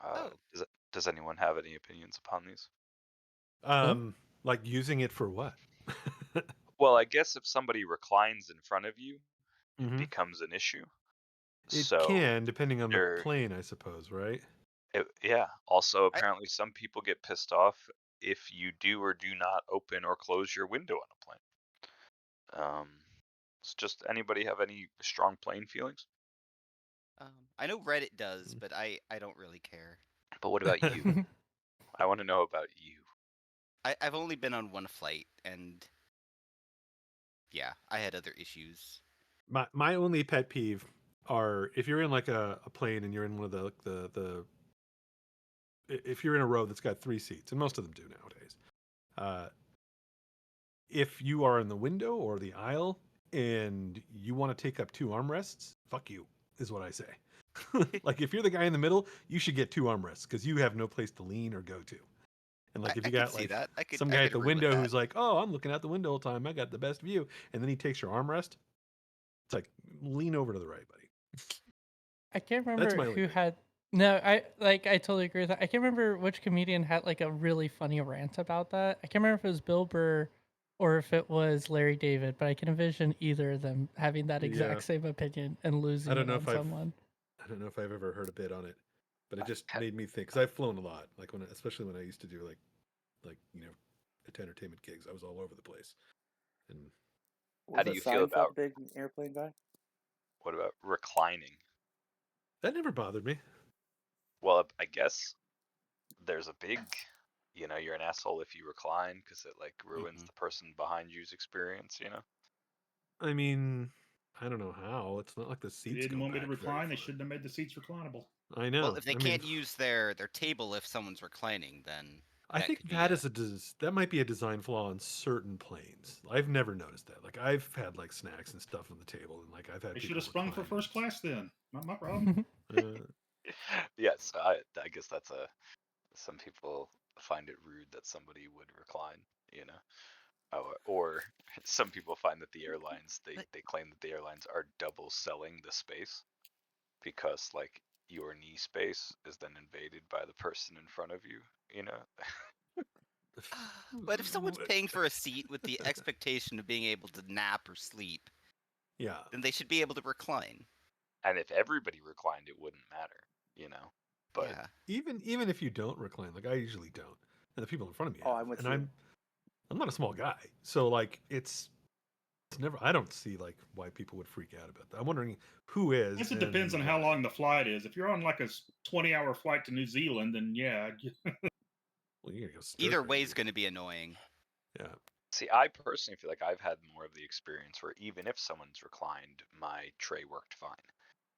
Oh, Does anyone have any opinions upon these? Huh? Like using it for what? Well, I guess if somebody reclines in front of you, it Hmm. becomes an issue. It So can, depending on the there, plane, I suppose, right? yeah. Also, I apparently, some people get pissed off if you do or do not open or close your window on a plane. It's just anybody have any strong plane feelings? I know Reddit does, but I don't really care. But what about you? I want to know about you. I've only been on one flight, and yeah, I had other issues. My only pet peeve are if you're in like a plane and you're in one of the if you're in a row that's got 3 seats, and most of them do nowadays. Uh, if you are in the window or the aisle and you want to take up 2 armrests, fuck you, is what I say. Like if you're the guy in the middle, you should get 2 armrests because you have no place to lean or go to. And like if I you could got see like that. some I guy at could the agree with window that. who's like, "Oh, I'm looking out the window all the time. I got the best view," and then he takes your armrest, it's like lean over to the right, buddy. I can't That's remember my only who thing. had. No, I totally agree with that. I can't remember which comedian had like a really funny rant about that. I can't remember if it was Bill Burr or if it was Larry David, but I can envision either of them having that Yeah, exact same opinion and I losing don't it know on if I've someone. I don't know if I've ever heard a bit on it, but it just Pet, made me think because I've flown a lot, like especially when I used to do like entertainment gigs. I was all over the place, and how Was do that you feel Seinfeld about a big airplane guy? what about reclining? that never bothered me. Well, I guess there's a big, you're an asshole if you recline because it like ruins Hmm. the person behind you's experience. I mean, I don't know how. It's not like the They seats didn't go want me to back very recline. They far. shouldn't have made the seats reclinable. I Well, know. if they I mean, can't use their table if someone's reclining, then I that think could be that a. is that might be a design flaw on certain planes. I've never noticed that. Like I've had like snacks and stuff on the table, and like I've had They should people have sprung for recline. first class then. Not my problem. Yes, I guess that's some people find it rude that somebody would recline. Or some people find that the airlines But they claim that the airlines are double selling the space because like your knee space is then invaded by the person in front of you. but if someone's paying for a seat with the expectation of being able to nap or sleep, Yeah. then they should be able to recline. And if everybody reclined, it wouldn't matter. But Yeah. Even if you don't recline, like I usually don't, and the people in front of me Oh, have, I'm with and you. I'm not a small guy, so like it's never. I don't see like why people would freak out about that. I'm wondering who I is guess it depends and on how why. long the flight is. If you're on like a 20-hour flight to New Zealand, then yeah. Well, you're gonna go stir Either way is crazy. going to be annoying. Yeah. see, I personally feel like I've had more of the experience where even if someone's reclined, my tray worked fine.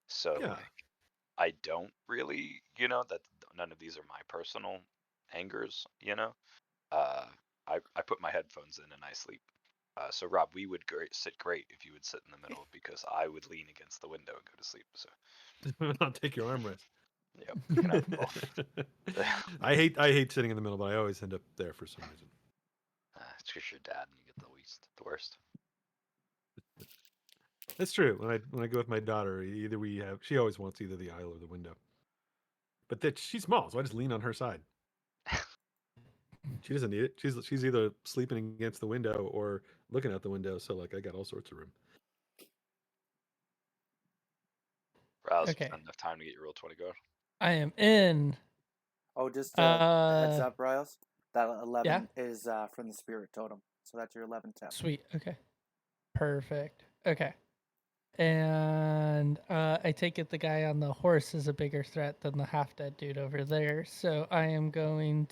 So Yeah. like I don't really, that none of these are my personal angers. Uh, I put my headphones in and I sleep. So Rob, we would sit great if you would sit in the middle because I would lean against the window and go to sleep. So I'll take your armrest. yep, you can have both. I hate sitting in the middle, but I always end up there for some reason. It's because you're dad and you get the worst. That's true. When I go with my daughter, either she always wants either the aisle or the window. But that she's small, so I just lean on her side. She doesn't need it. She's either sleeping against the window or looking out the window. So like I got all sorts of room. Rouse, Okay, not enough time to get your roll 20 going. I am in. Oh, just heads Uh, up, Riles. That yeah, 11 is from the spirit totem. So that's your 11 temp. sweet. Okay, perfect. Okay, and I take it the guy on the horse is a bigger threat than the half dead dude over there. So I am going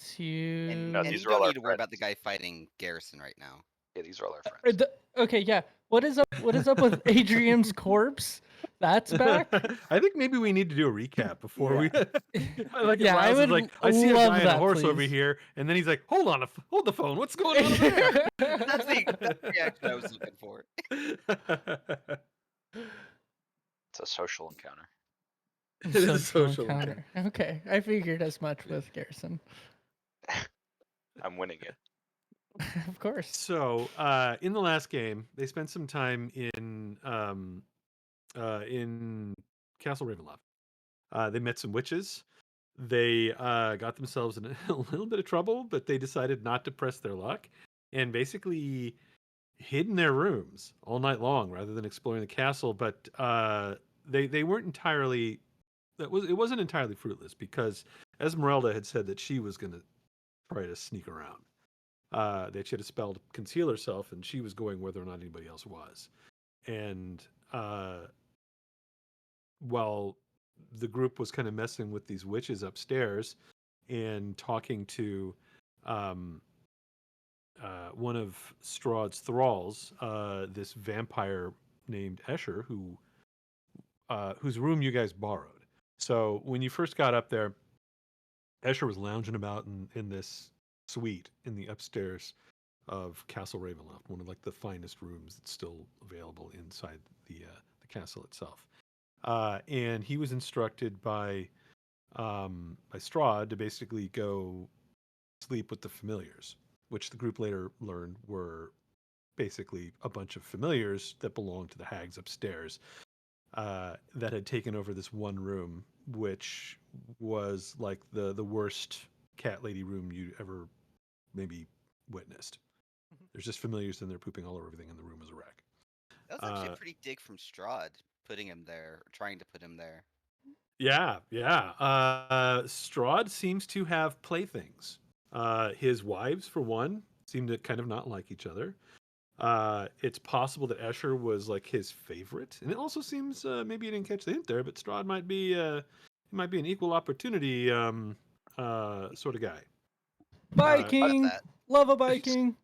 And No, to. and these you are all don't our need to worry friends. about the guy fighting Garrison right now. Yeah, these are all our friends. Okay, yeah. What is up? What is up with Adrian's corpse? That's back. I think maybe we need to do a recap before we. I like it. Yeah, I Riles is would like, I see a love guy on a that, horse over please. here, and then he's like, hold on, hold the phone. What's going on over there? That's the reaction I was looking for. It's a social encounter. It is a Social social encounter. Okay, I figured as much with Garrison. I'm winning it. Of course. So, in the last game, they spent some time in Castle Ravenloft. They met some witches. they got themselves in a little bit of trouble, but they decided not to press their luck and basically hid in their rooms all night long rather than exploring the castle. But they weren't entirely. It wasn't entirely fruitless because Esmeralda had said that she was going to try to sneak around. That she had a spell to conceal herself, and she was going whether or not anybody else was. And while the group was kind of messing with these witches upstairs and talking to um, one of Strahd's thralls, this vampire named Escher, whose room you guys borrowed. So when you first got up there, Escher was lounging about in this suite in the upstairs of Castle Ravenloft, one of like the finest rooms that's still available inside the castle itself. And he was instructed by Strahd to basically go sleep with the familiars, which the group later learned were basically a bunch of familiars that belonged to the hags upstairs that had taken over this one room, which was like the worst cat lady room you ever maybe witnessed. There's just familiars in there pooping all over everything, and the room was a wreck. That was actually a pretty dig from Strahd, putting him there, or trying to put him there. Yeah, yeah. Strahd seems to have playthings. His wives, for one, seem to kind of not like each other. It's possible that Escher was like his favorite, and it also seems maybe you didn't catch the hint there, but Strahd might be an equal opportunity sort of guy. Viking, that. love a Viking.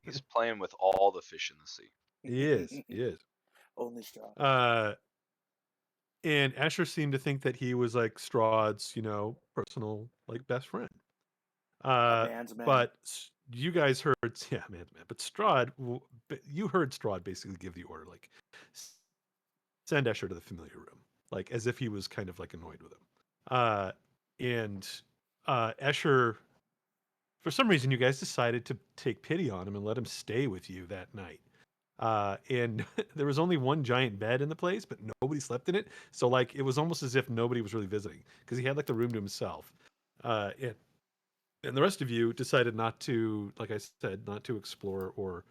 He's playing with all the fish in the sea. He is. He is. Only straw. And Escher seemed to think that he was like Strahd's, personal like best friend. A man's man. But you guys heard, yeah, man, but Strahd, you heard Strahd basically give the order, like, send Escher to the familiar room, like as if he was kind of like annoyed with him. And Escher, for some reason, you guys decided to take pity on him and let him stay with you that night. And there was only one giant bed in the place, but nobody slept in it. So like it was almost as if nobody was really visiting because he had like the room to himself. And the rest of you decided not to, like I said, not to explore or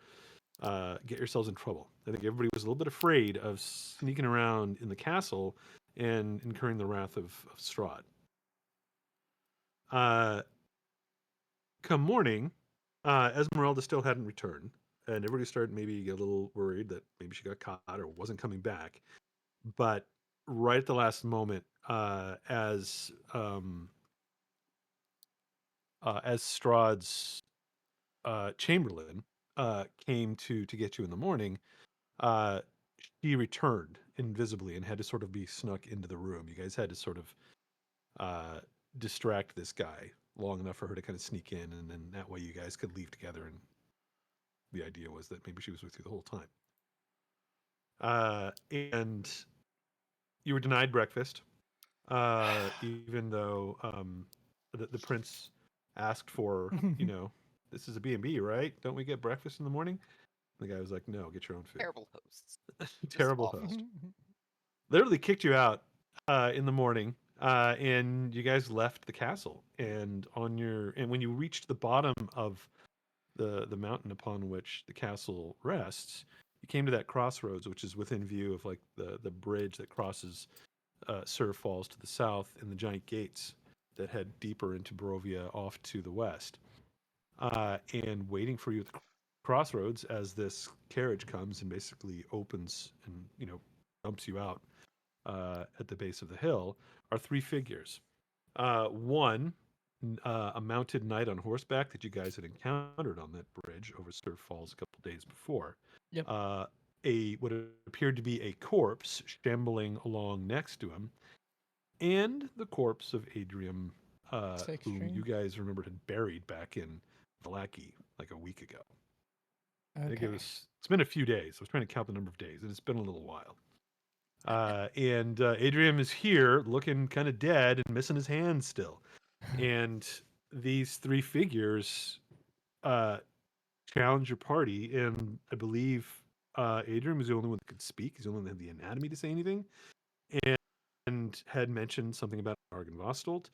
get yourselves in trouble. I think everybody was a little bit afraid of sneaking around in the castle and incurring the wrath of Strahd. Come morning, Esmeralda still hadn't returned, and everybody started maybe get a little worried that maybe she got caught or wasn't coming back. But right at the last moment, as Strahd's Chamberlain came to get you in the morning, uh, she returned invisibly and had to sort of be snuck into the room. You guys had to sort of uh, distract this guy long enough for her to kind of sneak in, and then that way you guys could leave together. And the idea was that maybe she was with you the whole time. And you were denied breakfast, even though the prince asked for, this is a B&B, right? Don't we get breakfast in the morning? And the guy was like, no, get your own food. Terrible hosts. Terrible awful. host. Literally kicked you out in the morning, and you guys left the castle. And when you reached the bottom of the mountain upon which the castle rests, you came to that crossroads, which is within view of like the bridge that crosses Sur Falls to the south, and the giant gates that head deeper into Barovia off to the west. And waiting for you at the crossroads as this carriage comes and basically opens and dumps you out at the base of the hill are three figures. One, a mounted knight on horseback that you guys had encountered on that bridge over Sur Falls a couple days before. Yep. What appeared to be a corpse shambling along next to him, and the corpse of Adrian, who you guys remembered had buried back in Valaki like a week ago. I think it's been a few days. I was trying to count the number of days, and it's been a little while. And Adrian is here looking kind of dead and missing his hand still. And these three figures challenge your party, and I believe Adrian was the only one that could speak. He's the only one that had the anatomy to say anything. And had mentioned something about Argynvostolt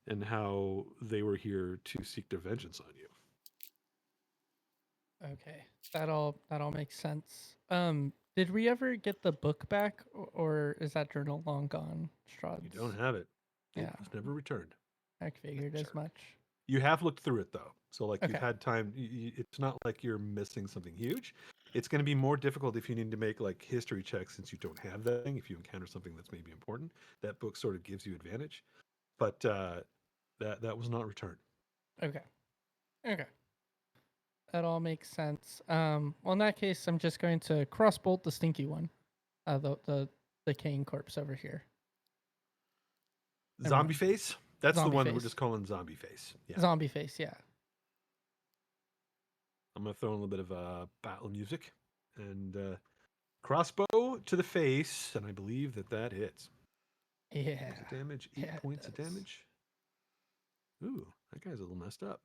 and how they were here to seek their vengeance on you. Okay, that all makes sense. Did we ever get the book back, or is that journal long gone, Strahd? You don't have it. It Yeah. was never returned. I figured as much. You have looked through it though, so like you've Okay. had time. It's not like you're missing something huge. It's going to be more difficult if you need to make like history checks since you don't have that thing. If you encounter something that's maybe important, that book sort of gives you advantage. But that was not returned. Okay. Okay. That all makes sense. Well, in that case, I'm just going to crossbolt the stinky one, the decaying corpse over here. And Zombie run. face. That's Zombie the one we're face. just calling zombie face. Yeah. Zombie face, yeah. I'm gonna throw in a little bit of battle music and crossbow to the face, and I believe that hits. Yeah. Points of damage. 8 Yeah, it points of does. damage. Ooh, that guy's a little messed up.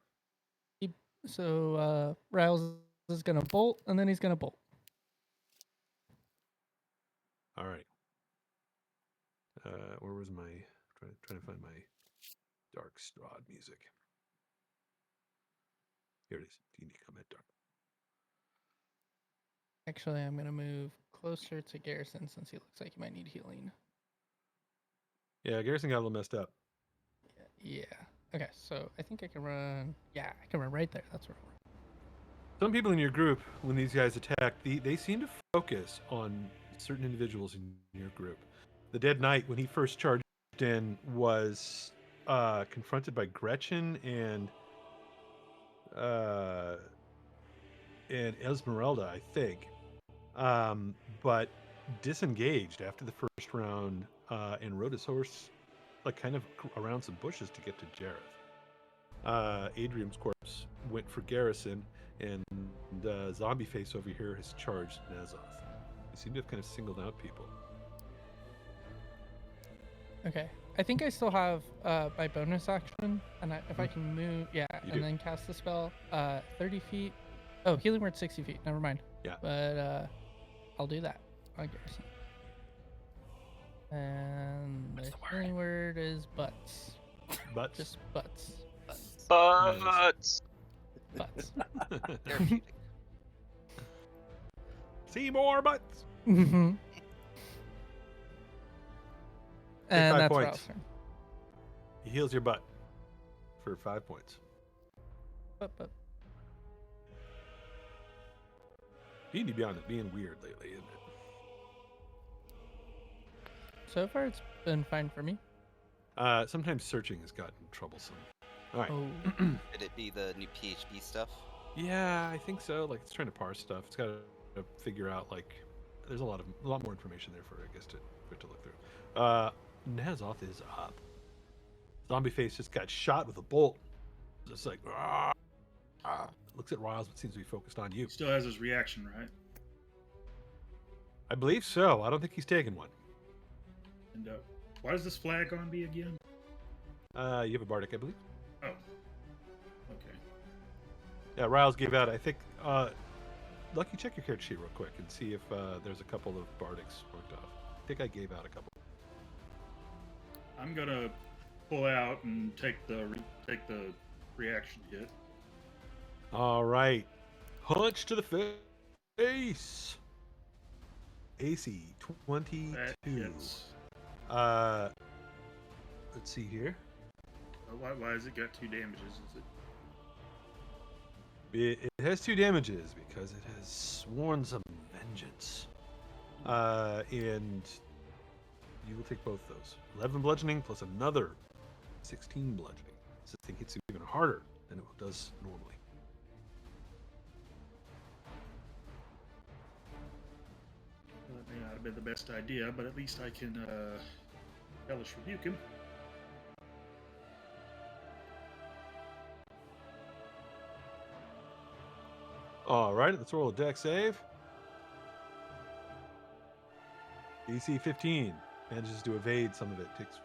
So Riles is gonna bolt, and then he's gonna bolt. All right. Where was my trying to find my dark Strahd music? Here it is. D&D Combat Dark. Actually, I'm gonna move closer to Garrison since he looks like he might need healing. Yeah, Garrison got a little messed up. Yeah. Okay, so I think I can run. Yeah, I can run right there. That's where I'll run. Some people in your group, when these guys attack, they seem to focus on certain individuals in your group. The Dead Knight, when he first charged in, was confronted by Gretchen and Esmeralda, I think, but disengaged after the first round and rode his horse like kind of around some bushes to get to Jareth. Adrian's corpse went for Garrison, and Zombie Face over here has charged Nazoth. They seem to have kind of singled out people. Okay. I think I still have my bonus action, and if I can move, yeah, You and do. then cast the spell 30 feet. Oh, healing word 60 feet. Never mind. Yeah. But I'll do that on Garrison. And the healing word is butts. Butts. Just butts. Butts. Butts. Therapeutic. See more butts. Mm-hmm. And 5 that's points. Riles' turn. He heals your butt for 5 points. But. D&D Beyond is being weird lately, isn't it? So far, it's been fine for me. Sometimes searching has gotten troublesome. All right. Oh. Could it be the new PHP stuff? Yeah, I think so. Like it's trying to parse stuff. It's got to figure out like there's a lot more information there for it to look through. Nazoth is up. Zombie Face just got shot with a bolt. Just like looks at Riles, but seems to be focused on you. He still has his reaction, right? I believe so. I don't think he's taken one. And why does this flag on me again? You have a bardic, I believe. Oh. Okay. Yeah, Riles gave out. I think. Lucky, check your character sheet real quick and see if there's a couple of bardics marked off. I think I gave out a couple. I'm gonna pull out and take the reaction hit. All right, punch to the face. AC 22. That hits. Let's see here. Why has it got 2 damages? Is it? It has 2 damages because it has sworn some vengeance. And you will take both those. 11 bludgeoning plus another 16 bludgeoning. This thing hits you even harder than it does normally. Well, that may not have been the best idea, but at least I can hellish rebuke him. All right, let's roll a dex save. DC 15 manages to evade some of it. Takes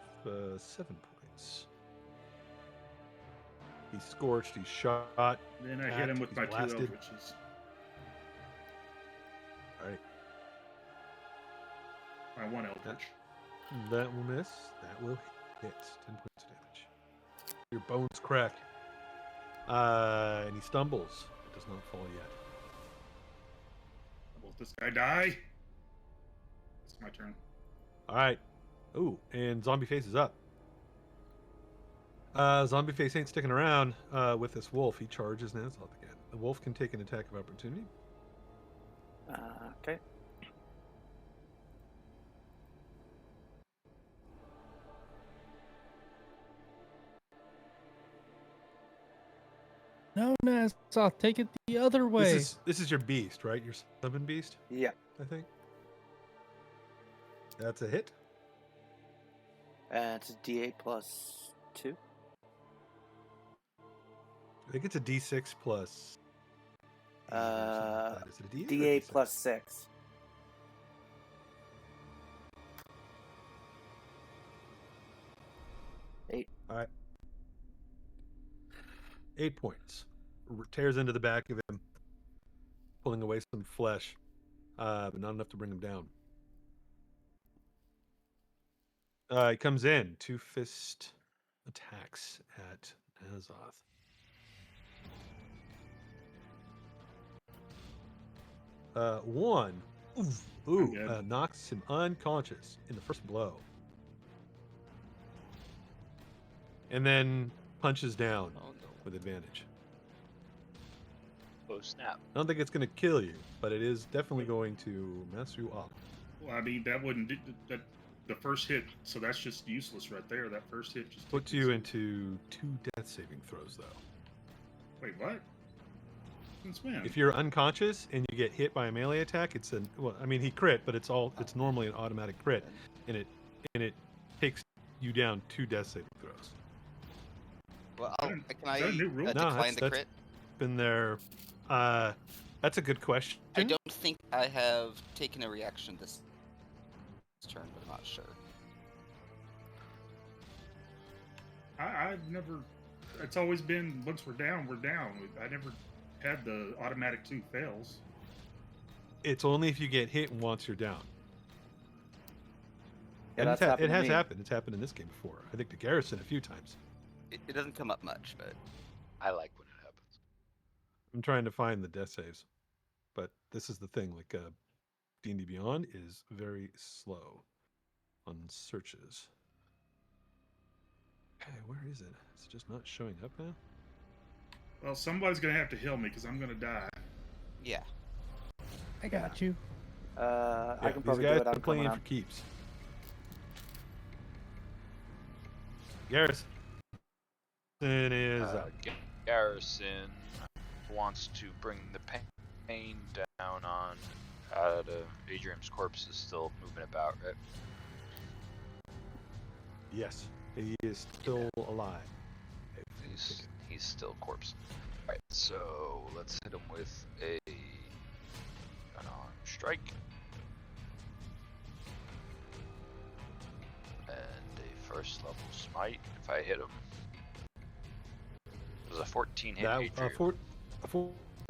7 points. He's scorched. He's shot. Then I hit him with He's my blasted. 2 eldritches. All right. My 1 eldritch. That will miss. That will hit. 10 points of damage. Your bones crack. And he stumbles. It does not fall yet. Will this guy die? It's my turn. All right. Ooh, and Zombie Face is up. Zombie Face ain't sticking around with this wolf. He charges Nazoth again. The wolf can take an attack of opportunity. Okay. No, Nazoth, take it the other way. This is your beast, right? Your summon beast, Yeah. I think. That's a hit. And it's a D8 plus 2. I think it's a D6 plus. Is it a D8? D8 plus 6. All right. 8 points. Tears into the back of him, pulling away some flesh, but not enough to bring him down. He comes in. 2 fist attacks at Nazoth. One. Knocks him unconscious in the first blow. And then punches down with advantage. Oh, snap. I don't think it's going to kill you, but it is definitely going to mess you up. Well, I mean, that wouldn't do that. The first hit, so that's just useless right there. That first hit just Puts you into 2 death saving throws, though. Wait, what? Since when? If you're unconscious and you get hit by a melee attack, it's an he crit, but it's normally an automatic crit, and it takes you down 2 death saving throws. Well, Is that a new rule? decline the crit? Been there. That's a good question. I don't think I have taken a reaction this turn, but I'm not sure. I've never. It's always been once we're down, we're down. I never had the automatic 2 fails. It's only if you get hit once you're down. Yeah, And that's it has to me. happened. It's happened in this game before. I think to Garrison a few times. It doesn't come up much, but I like when it happens. I'm trying to find the death saves, but this is the thing. Like D&D Beyond is very slow on searches. Okay, where is it? Is it just not showing up now? Well, somebody's gonna have to heal me because I'm gonna die. yeah. I got you. I can these probably guys do it. are I'm playing coming for up. keeps. Garrison is Garrison wants to bring the pain down on Adrian's corpse is still moving about, right? yes, he is still alive. He's still corpse. Alright, so let's hit him with a unarmed strike. And a first level smite if I hit him. It was a 14 hit. That,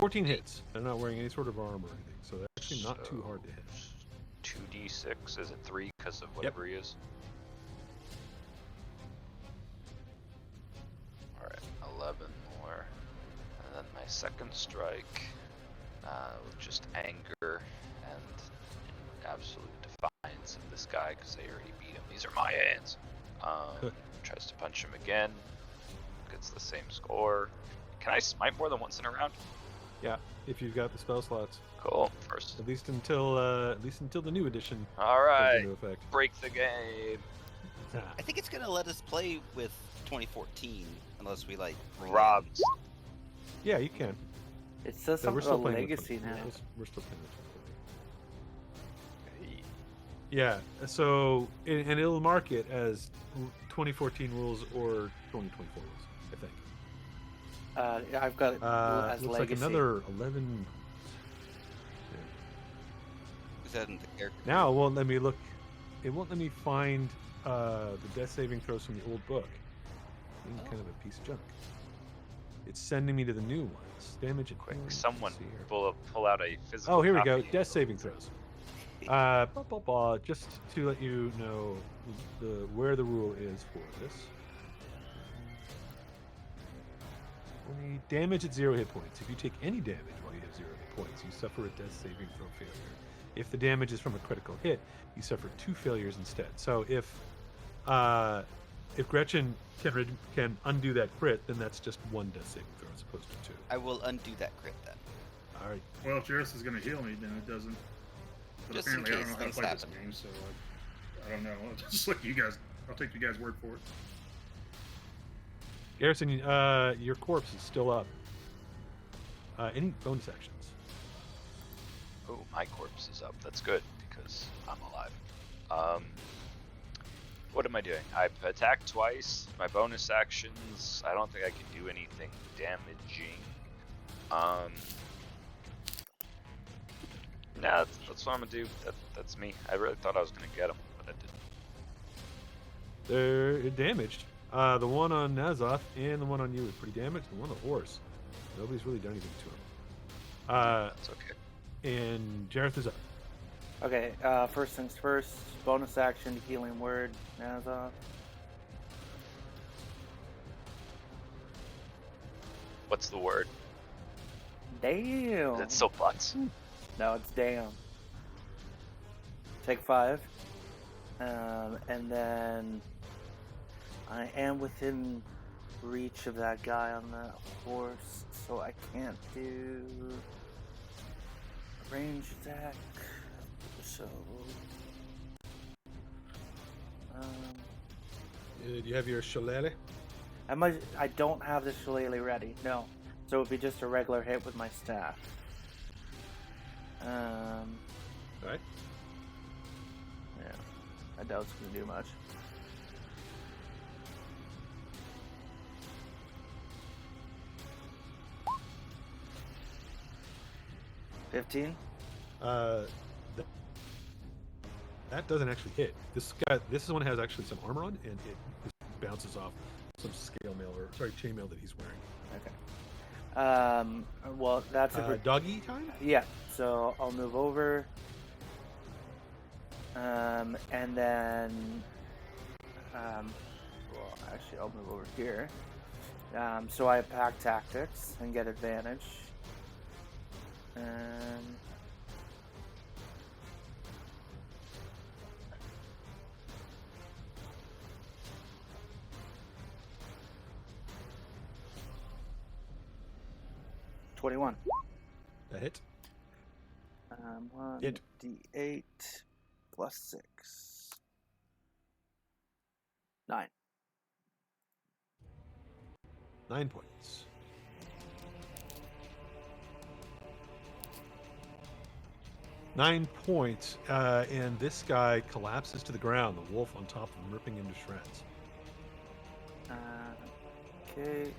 14 hits. They're not wearing any sort of armor or anything, so they're actually not too hard to hit. 2d6, is it 3 because of whatever he is? Alright, 11 more. And then my second strike with just anger and absolute defiance of this guy because they already beat him. These are my hands. Tries to punch him again. Gets the same score. Can I smite more than once in a round? Yeah, if you've got the spell slots. Cool. First. At least until the new edition. Alright. Goes into effect. Break the game. I think it's gonna let us play with 2014 unless we like bring in- Rob. Yeah, you can. It says Yeah, we're something still about playing with legacy 20. now. We're still playing with 20. Yeah, so and it'll mark it as 2014 rules or 2024 rules, I think. Yeah, I've got it as looks legacy. like another 11. Is that in the character? Now it won't let me look. It won't let me find the death saving throws from the old book. Being kind of a piece of junk. It's sending me to the new ones. Damage and Quick, healing. someone Let's see here. pull out a physical. Oh, here we go. copy. Death saving throws. Just to let you know where the rule is for this. Only damage at 0 hit points. If you take any damage while you have 0 hit points, you suffer a death saving throw failure. If the damage is from a critical hit, you suffer 2 failures instead. So if Gretchen can undo that crit, then that's just 1 death saving throw as opposed to 2. I will undo that crit then. All right. Well, if Jareth is going to heal me, then it doesn't. But Just in apparently, I don't case know how to things play happen. this game, so I don't know. I'll just let you guys. I'll take you guys' word for it. Garrison, your corpse is still up. Any bonus actions? Oh, my corpse is up. That's good because I'm alive. What am I doing? I've attacked twice. My bonus actions. I don't think I can do anything damaging. Nah, that's what I'm gonna do. That's me. I really thought I was gonna get him, but I didn't. They're damaged. The one on Nazoth and the one on you is pretty damaged. The one on the horse, nobody's really done anything to him. That's okay. And Jareth is up. Okay, first things first. Bonus action, healing word, Nazoth. What's the word? Damn. Is it still butts? No, it's damn. Take 5. And then I am within reach of that guy on that horse, so I can't do a range attack. So, Do you have your shillelagh? I don't have the shillelagh ready. No, so it would be just a regular hit with my staff. All right. Yeah, I doubt it's gonna do much. $15. That doesn't actually hit. This one has actually some armor on, and it just bounces off some chainmail that he's wearing. Okay. Well, that's a doggy time. yeah. So I'll move over. And then, well, actually, I'll move over here. So I have pack tactics and get advantage. And 21. That hit. 1d8 plus 6. 9. 9 points. And this guy collapses to the ground. The wolf on top of him, ripping him to shreds. Okay.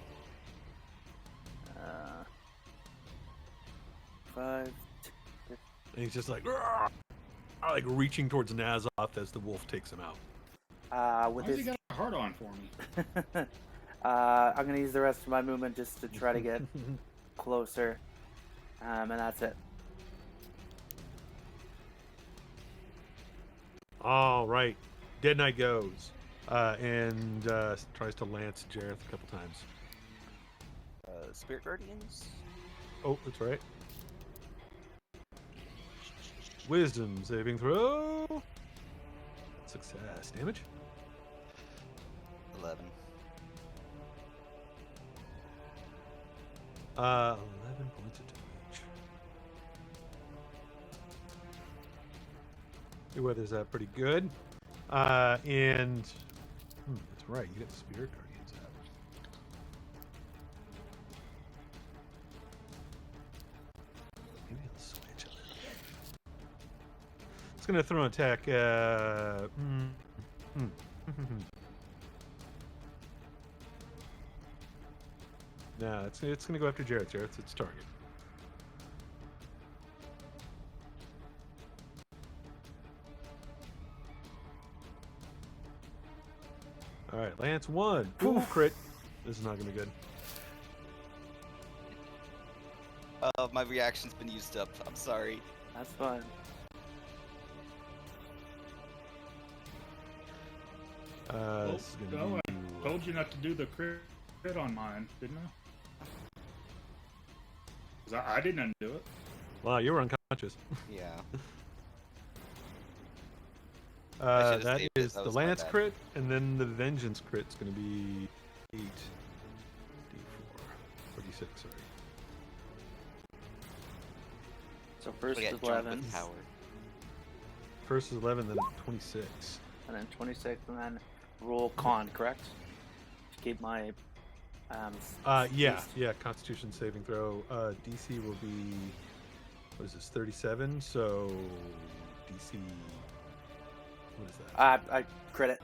5. And he's just like reaching towards Nazoth as the wolf takes him out. With Why has his, he got a hard on for me? I'm gonna use the rest of my movement just to try to get closer, and that's it. All right, Dead Knight goes and tries to lance Jareth a couple times. Spirit Guardians? Oh, that's right. Wisdom saving throw. Success. Damage? 11. 11 points of damage. Your weather's pretty good. And that's right, you get the Spirit Guardians out. Maybe I'll switch a little. It's gonna throw an attack. No, it's gonna go after Jareth. Jareth's its target. All right, Lance 1. Ooh, crit. This is not gonna be good. My reaction's been used up. I'm sorry. That's fine. This is gonna no, be. I told you not to do the crit on mine, didn't I? 'Cause I didn't undo it. Wow, you were unconscious. Yeah. should've That saved it. is That the was my Lance bad. crit, and then the Vengeance crit is going to be 8 d4 or d6. Sorry. So first We is got drunk 11, with power. First is 11, then 26. and then 26, and then roll con, correct? To keep my Yeah, beast. yeah. Constitution saving throw. DC will be, what is this? 37. So DC. What is that? I credit.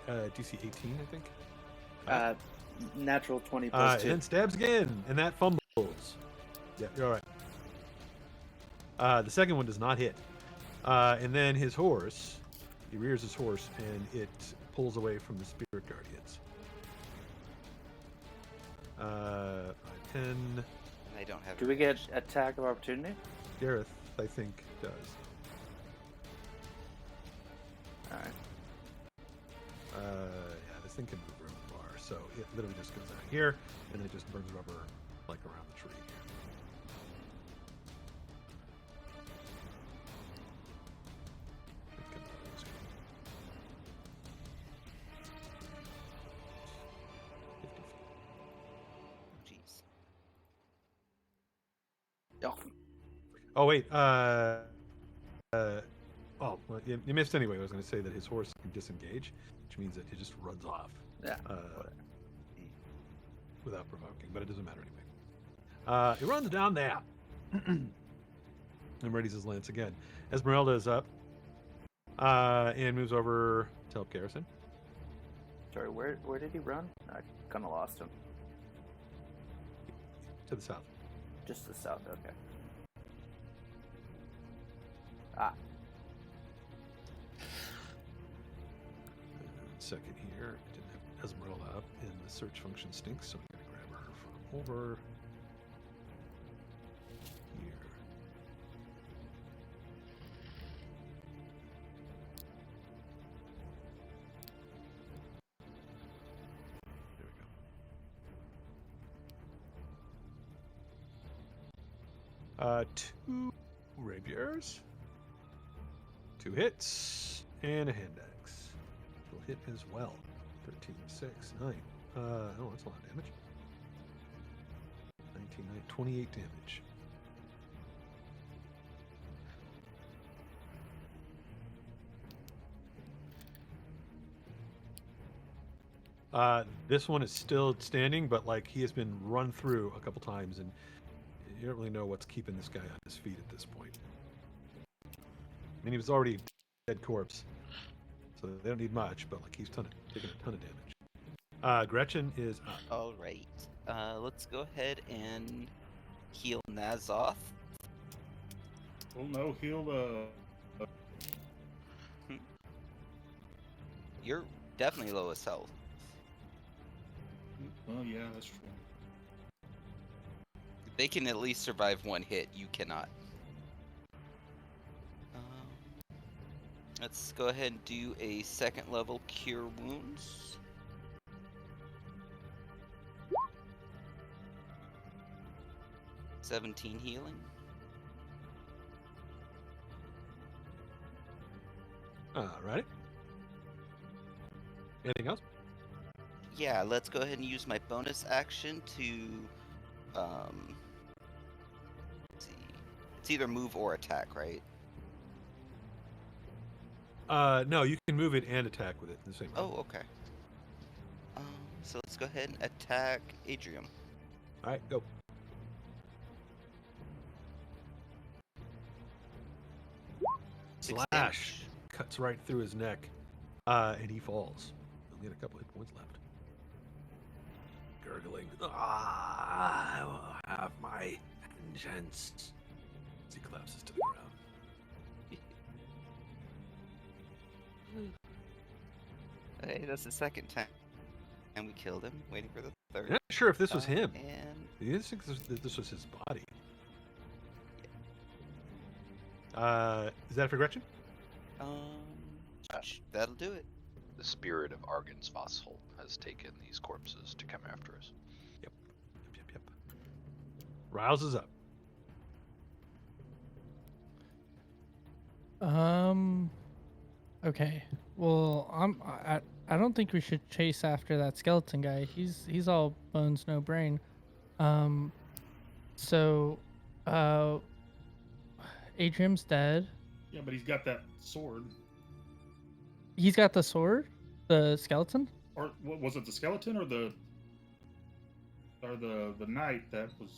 DC 18, I think. Natural 20 plus And 2. then stabs again, and that fumbles. Yeah, you're all right. The second one does not hit. And then his horse, he rears his horse, and it pulls away from the spirit guardians. 10. I don't have. Do we get attack of opportunity? Gareth, I think, does. Alright. Yeah, this thing can move really far, so it literally just goes out here, and then it just burns rubber like around the tree here. It can move. Jeez. Oh, Oh wait, well, you missed anyway. I was going to say that his horse can disengage, which means that he just runs off. yeah. Without provoking, but it doesn't matter anyway. He runs down there and readies his lance again. Esmeralda is up and moves over to help Garrison. Sorry, where did he run? I kind of lost him. To the south. Just to the south, okay. Ah, Second here, I didn't have Esmeralda up, and the search function stinks, so I'm going to grab her from over here. There we go. 2 rapiers, 2 hits, and a hand axe. Will hit as well. 13, 6, 9. Oh, that's a lot of damage. 19, 9, 28 damage. This one is still standing, but like he has been run through a couple times, and you don't really know what's keeping this guy on his feet at this point. I mean, he was already a dead corpse, so they don't need much, but like he's taking a ton of damage. Gretchen is up. All right. Let's go ahead and heal Nazoth. Well, no, he'll. You're definitely lowest health. Well, yeah, that's true. They can at least survive one hit. You cannot. Let's go ahead and do a second level Cure Wounds. $17 healing. Alrighty. Anything else? Yeah, let's go ahead and use my bonus action to, let's see. It's either move or attack, right? No, you can move it and attack with it in the same round. Oh, okay. So let's go ahead and attack Adrium. Alright, go. Six Slash damage. cuts right through his neck, and he falls. Only had a couple hit points left. Gurgling. I will have my vengeance. As he collapses to the ground. Okay, that's the second time. And we killed him. Waiting for the third. I'm not sure if this was him. And You think this was his body? Is that for Gretchen? Josh, that'll do it. the spirit of Argan's Fosshole has taken these corpses to come after us. Yep. Riles is up. Okay. Well, I don't think we should chase after that skeleton guy. He's all bones, no brain. So, Adrian's dead. Yeah, but he's got that sword. He's got the sword, the skeleton. Or what was it? The skeleton or the knight that was?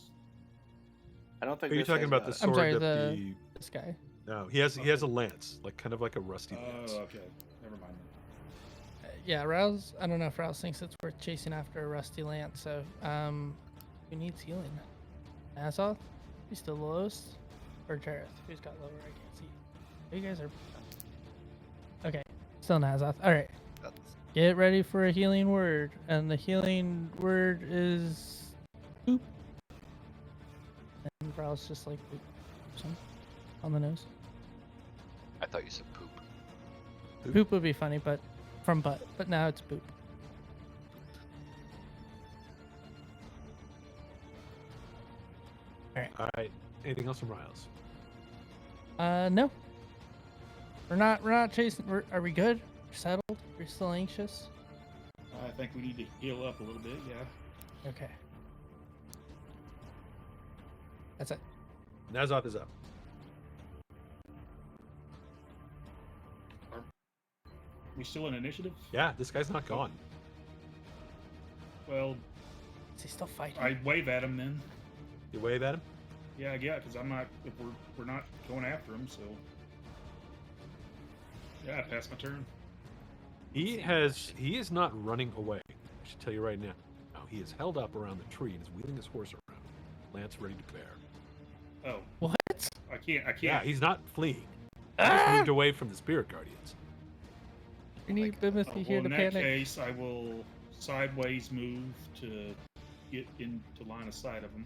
I don't think. Are you this talking guy's about got the it. I'm sword sorry, that this guy. No, he has a lance, like kind of like a rusty lance. Oh, okay. Never mind. Yeah, Rouse. I don't know if Rouse thinks it's worth chasing after a rusty lance. So, who needs healing? Azoth? He's still the lowest, or Jareth? Who's got lower? I can't see. You guys are. Okay, still Nazoth. All right. That's Get ready for a healing word, and the healing word is boop. And Brow's just like boop, some on the nose. I thought you said poop. Poop would be funny, but from butt. But now it's boop. All right. Anything else from Riles? No. We're not chasing. Are we good? We're settled. We're still anxious. I think we need to heal up a little bit. Yeah. Okay. That's it. Nazoth is up. We still in initiative? Yeah, this guy's not gone. Well, Is he still fighting? I wave at him then. You wave at him. Yeah, because I'm not. If we're not going after him, so yeah, I pass my turn. He is not running away. I should tell you right now. No, he is held up around the tree and is wheeling his horse around, lance ready to bear. Oh, What? I can't. Yeah, he's not fleeing. He just moved away from the spirit guardians. We need Bimothy here well, to in that panic. case, I will sideways move to get into line of sight of him.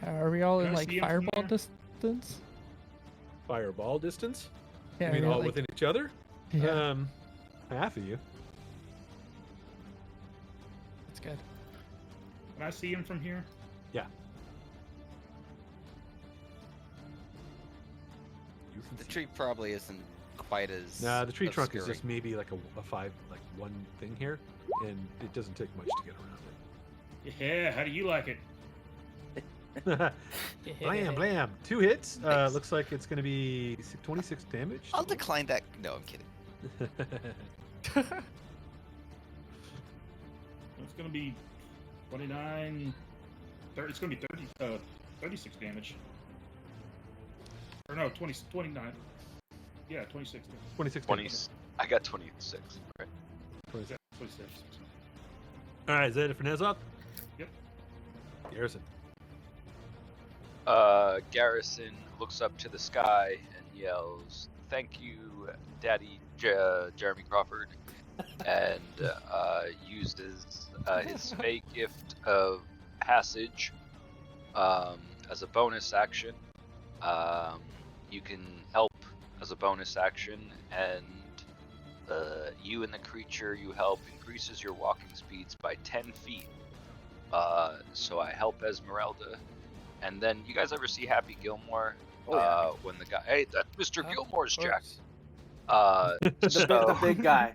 Are we all Can in I like see him from fireball there? distance? Fireball distance. Yeah, I mean, we're all like- within each other. Yeah, Half of you. that's good. Can I see him from here? Yeah. You can the see. tree probably isn't quite as. Nah, the tree trunk is obscuring. just maybe like a five, like one thing here, and it doesn't take much to get Yeah. How do you like it? around it. Blam, blam. 2 hits. Nice. Looks like it's going to be 26 damage. I'll decline that. No, I'm kidding. It's gonna be 29. 30, it's gonna be 36 damage. Or no, 29. Yeah, 26. 26 20. damage. I got 26. Right. 26. 26. All right, is that it for Nazoth? Yep. Garrison. Garrison looks up to the sky and yells, "Thank you, Daddy Jeremy Crawford," and uses his fey gift of passage as a bonus action. You can help as a bonus action, and you and the creature you help increases your walking speeds by 10 feet. So I help Esmeralda. And then, you guys ever see Happy Gilmore? Oh, yeah. When the guy, hey, that's Mr. Huh? Gilmore's Of Jack. course. The big guy,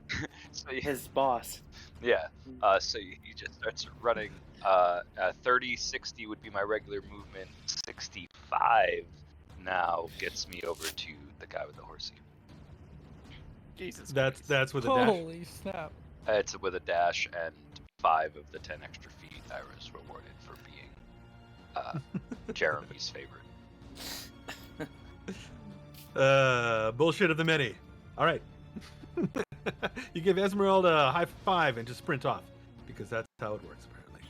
So you, his boss. yeah. So he just starts running. 30, 60 would be my regular movement. 65 now gets me over to the guy with the horsey. Jesus. That's with a dash. Holy snap! It's with a dash, and 5 of the 10 extra feet I was rewarded for being Jeremy's favorite. Bullshit of the many. All right. You give Esmeralda a high five and just sprint off, because that's how it works apparently.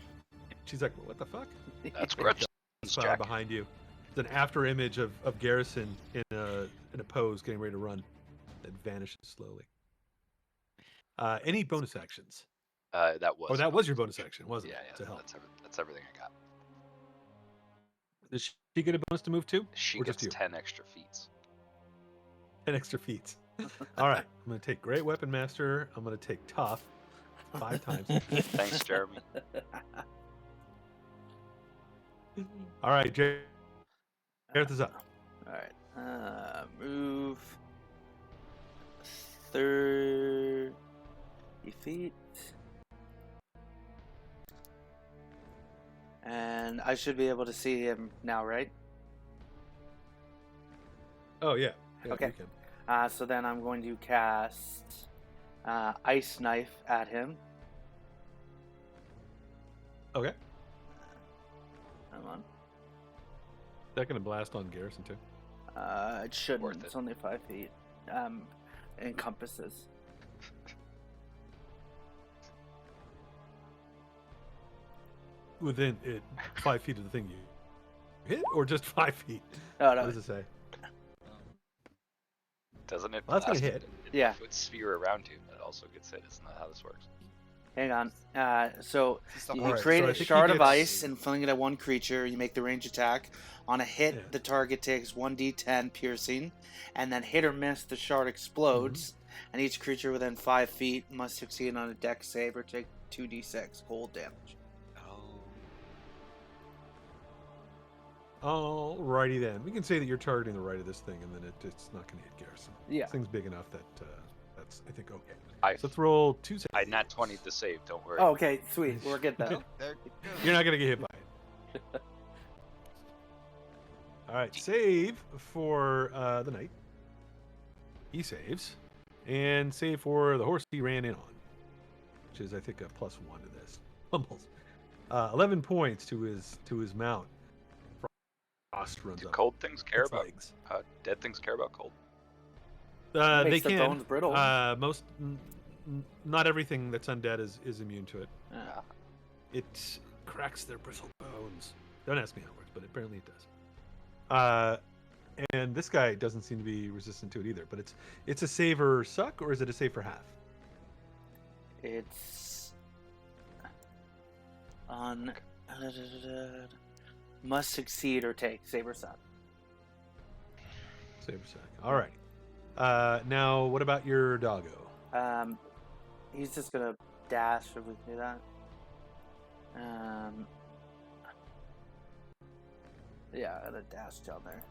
She's like, what the fuck? That's Gretchen's Spy Jack. behind you. It's an after image of Garrison in a pose getting ready to run that vanishes slowly. Any bonus actions? That was. Oh, that was your bonus action, wasn't Yeah, it? yeah. To help. That's everything I got. Does she get a bonus to move too? She Or just gets you? 10 extra feet. 10 extra feet. All right, I'm going to take Great Weapon Master. I'm going to take Tough 5 times. Thanks, Jeremy. All right, Jareth is up. All right. Move 30 feet. And I should be able to see him now, right? Oh, yeah. Okay. You can. So then I'm going to cast Ice Knife at him. Okay. Come on. Is that going to blast on Garrison, too? It shouldn't. Worth It's it. only 5 feet. Encompasses. Within it, 5 feet of the thing you hit, or just 5 feet? No, What no. does it say? Doesn't it Well, that's gonna blast hit. a Yeah. foot sphere around you that also gets hit? Isn't that how this works? Hang on. So It's the you Alright, create so I a think he shard of gets- ice and fling it at one creature. You make the range attack. On a hit, Yeah. the target takes 1d10 piercing, and then hit or miss, the shard explodes. And each creature within 5 feet must succeed on a dex save or take 2d6 cold damage. Oh. Alrighty then. We can say that you're targeting the right of this thing, and then it's not going to hit Garrison. Yeah. This thing's big enough that that's, I think, okay. I So let's roll 2 saves. I nat 20 the save. Don't worry. Oh, okay, sweet. We'll get that. There you go. You're not going to get hit by it. All right, save for the knight. He saves. And save for the horse he ran in on, which is, I think, a +1 to this. Fumbles. 11 points to his mount. Frost runs Do up cold things care its about legs. dead things care about cold? They Makes the can. bones brittle. Not everything that's undead is immune to it. Yeah. It cracks their bristle bones. Don't ask me how it works, but apparently it does. And this guy doesn't seem to be resistant to it either. But it's a save or suck, or is it a save for half? It's on must succeed or take save or suck. Save or suck. All right. Now, what about your doggo? He's just gonna dash if we do that. Yeah, and a dash down there.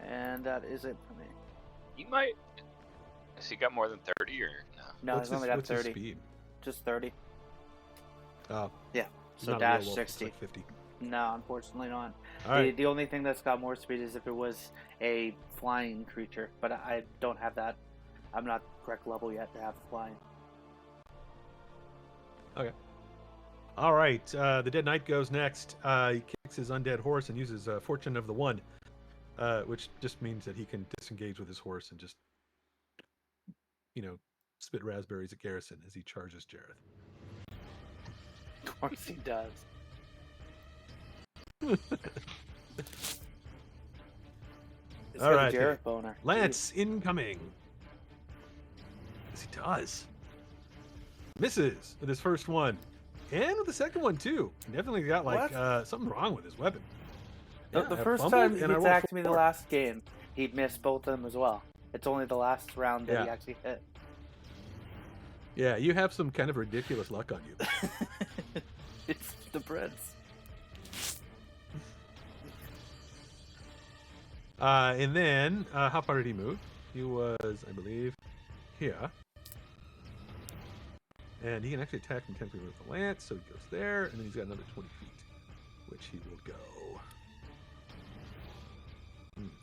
And that is it for me. He might. Has he got more than 30 or no? No, What's he's only got what's his 30. speed? Just 30. Oh, Yeah. he's So not a real dash wolf, it's 60. like 50. No, unfortunately not. All right. The only thing that's got more speed is if it was a flying creature, but I don't have that. I'm not correct level yet to have flying. All right, the Dead Knight goes next. He kicks his undead horse and uses Fortune of the One, which just means that he can disengage with his horse and just, spit raspberries at Garrison as he charges Jareth. Of course he does. It's All got right, a Jareth boner. Lance incoming. Yes, he does. Misses with his first one, and with the second one too. He definitely got something wrong with his weapon. The I first fumbled time he and I rolled attacked me the 4. last game, he'd missed both of them as well. It's only the last round that he Yeah. actually hit. Yeah, you have some kind of ridiculous luck on you. It's the prince. And then, how far did he move? He was, I believe, here. And he can actually attack from 10 feet with the lance, so he goes there, and then he's got another 20 feet, which he will go.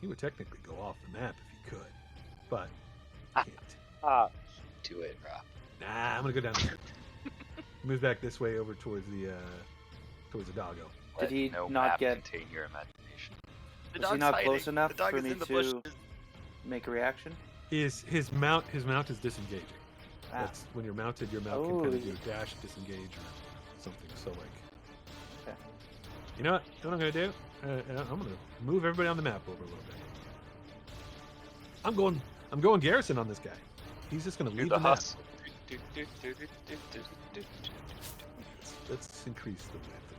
He would technically go off the map if he could, but he can't. Do it, Rob. Nah, I'm gonna go down this way. Move back this way over towards the doggo. Did he no not map get- contain your imagination? The Was he dog's not hiding. close enough the dog for is me in the to bushes. make a reaction? His mount is disengaging. Ah. That's when you're mounted. Your mount can Oh, kind of yeah. do dash, disengage, or something. So Okay. you know what? What I'm gonna do? I'm gonna move everybody on the map over a little bit. I'm going Garrison on this guy. He's just gonna Do leave the the map. hustle. Let's increase the width a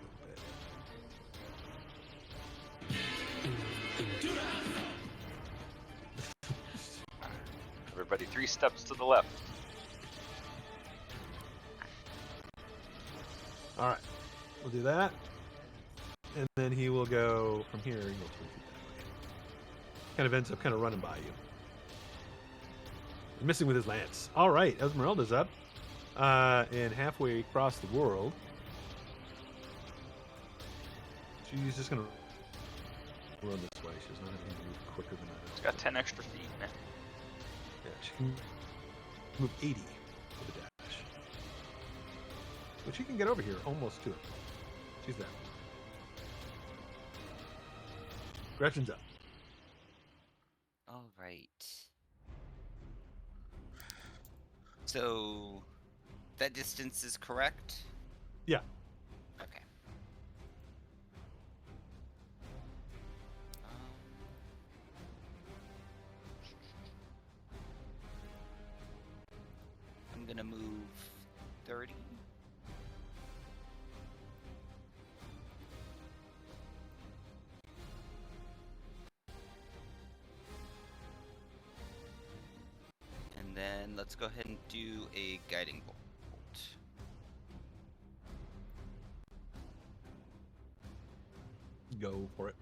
little bit. Everybody, 3 steps to the left. All right, we'll do that, and then he will go from here. He'll 20 feet that way. Kind of ends up kind of running by you. He's missing with his lance. All right, Esmeralda's up, and halfway across the world. She's just gonna run this way. She does not have anything to move quicker than that. She's got 10 extra feet. Yeah, she can move 80 with a dash. But she can get over here almost to it. She's there. Gretchen's up. All right. So that distance is correct? Yeah. Okay. I'm gonna move 30. And then let's go ahead and do a guiding bolt. Go for it.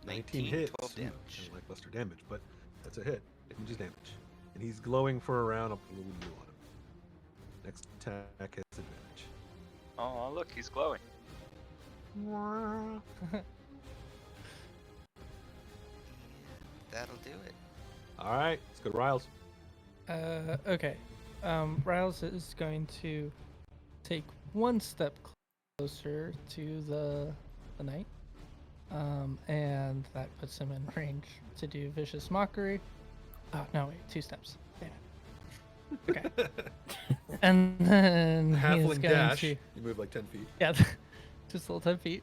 19 hits. 12 Kind damage. of lackluster damage, but that's a hit. It just damage. And he's glowing for a round. I'll put a little blue on him. Next attack has advantage. Oh, look, he's glowing. That'll do it. All right, let's go to Riles. Okay. Riles is going to take one step closer to the knight. And that puts him in range to do Vicious Mockery. Oh, no, wait, 2 steps. Damn it. Okay. And then he's Halfling going dash. to... You move like 10 feet. Yeah, just a little 10 feet.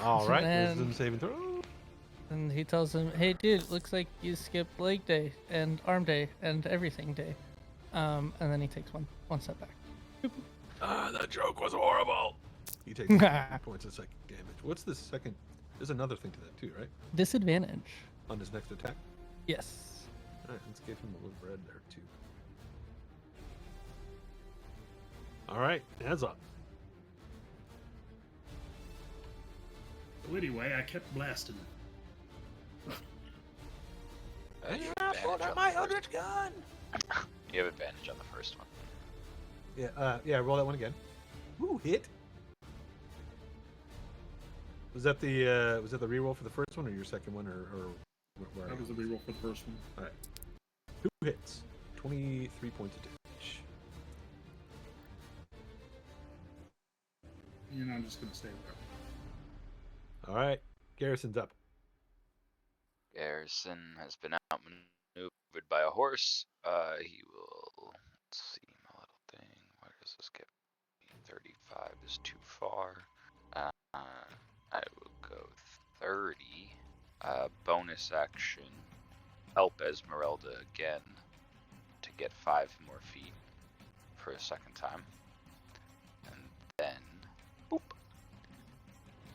All right, And- wisdom saving throw. And he tells him, hey, dude, looks like you skipped leg day and arm day and everything day. And then he takes one step back. That joke was horrible. He takes 10 points of psychic damage. What's the second? There's another thing to that too, right? Disadvantage. On his next attack. Yes. All right, let's give him a little red there too. All right, heads up. So anyway, I kept blasting. You have advantage on the first- gun. You have advantage on the first one. Yeah, roll that one again. Woo, hit. Was that the reroll for the first one or your second one or where? That was the reroll for the first one. All right. 2 hits, 23 points of damage. And I'm just gonna stay there. All right, Garrison's up. Garrison has been outmaneuvered by a horse. He will. Let's see my little thing. Where does this get me? 35 is too far. I will go 30. Bonus action. Help Esmeralda again to get 5 more feet for a second time. And then. Boop.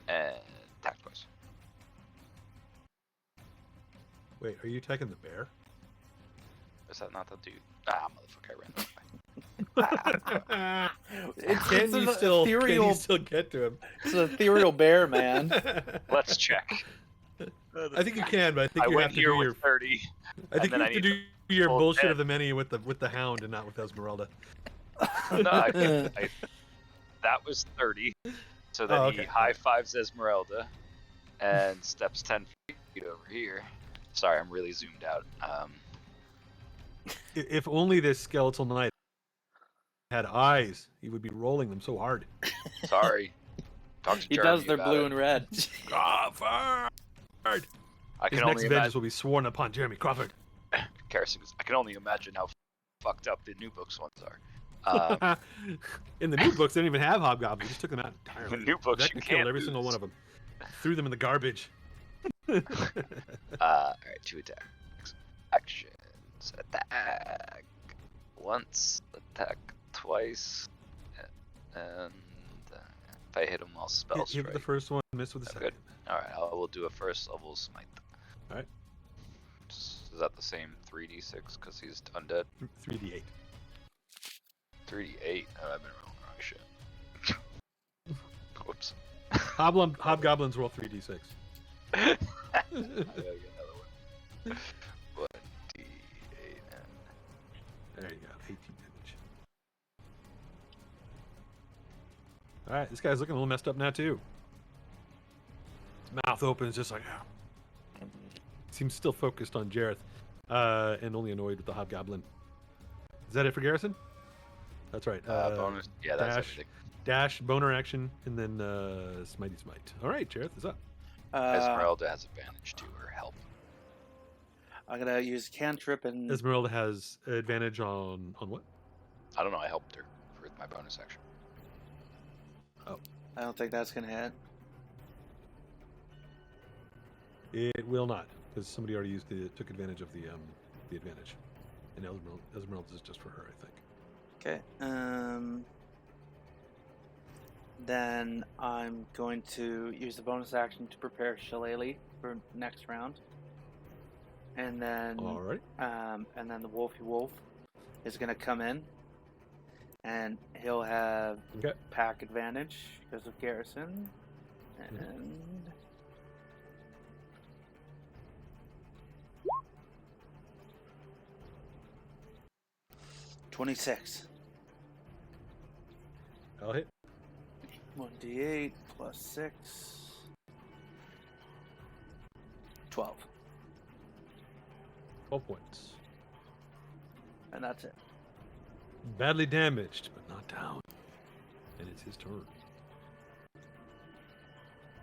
And attack twice. Wait, are you attacking the bear? Is that not the dude? Ah, motherfucker, I ran away. Can you still get to him? It's an ethereal bear, man. Let's check. I think you can, but I think I you went have to here do with your. 30. I think you then have I to need do your full bullshit 10. of the many with the hound and not with Esmeralda. No, that was 30. So then Oh, he okay. high fives Esmeralda and steps 10 feet over here. Sorry, I'm really zoomed out. If only this skeletal knight had eyes, he would be rolling them so hard. Sorry. Talk to He Jeremy does. They're about blue it. and red. Crawford! I His can next only vengeance will be sworn upon Jeremy Crawford. Garrison goes, I can only imagine how fucked up the new books ones are. In the new books, they didn't even have hobgoblins. They just took them out entirely. The new books, Vecna you killed can't every single lose. one of them. Threw them in the garbage. Alright, 2 attacks. Actions. Attack. Once. Attack twice. And if I hit him, I'll spell Hit strike. the first one, miss with the Oh, second. good. Alright, I will do a first level smite. Is that the same 3d6 because he's undead? 3d8. 3d8. Oh, I've been rolling wrong shit. Whoops. Hobgoblins roll 3d6. I gotta get another one. 1d8 and There you go, 18 damage. Alright, this guy's looking a little messed up now, too. His mouth opens, just like... Seems still focused on Jareth, and only annoyed with the Hobgoblin. Is that it for Garrison? That's right. bonus. Yeah, that's dash, everything. Dash, boner action, and then Smitey Smite. Alright, Jareth is up. Esmeralda has advantage to her help. I'm gonna use cantrip and Esmeralda has advantage on what? I don't know. I helped her with my bonus action. I don't think that's gonna hit. It will not, because somebody already took advantage of the advantage, and Esmeralda's is just for her, I think. Okay. Then I'm going to use the bonus action to prepare Shillelagh for next round. And then All right. and then the Wolfy Wolf is gonna come in, and he'll have Okay. pack advantage because of Garrison. And 26. I'll hit. 1d8 plus 6. 12. 12 points. And that's it. Badly damaged, but not down. And it's his turn.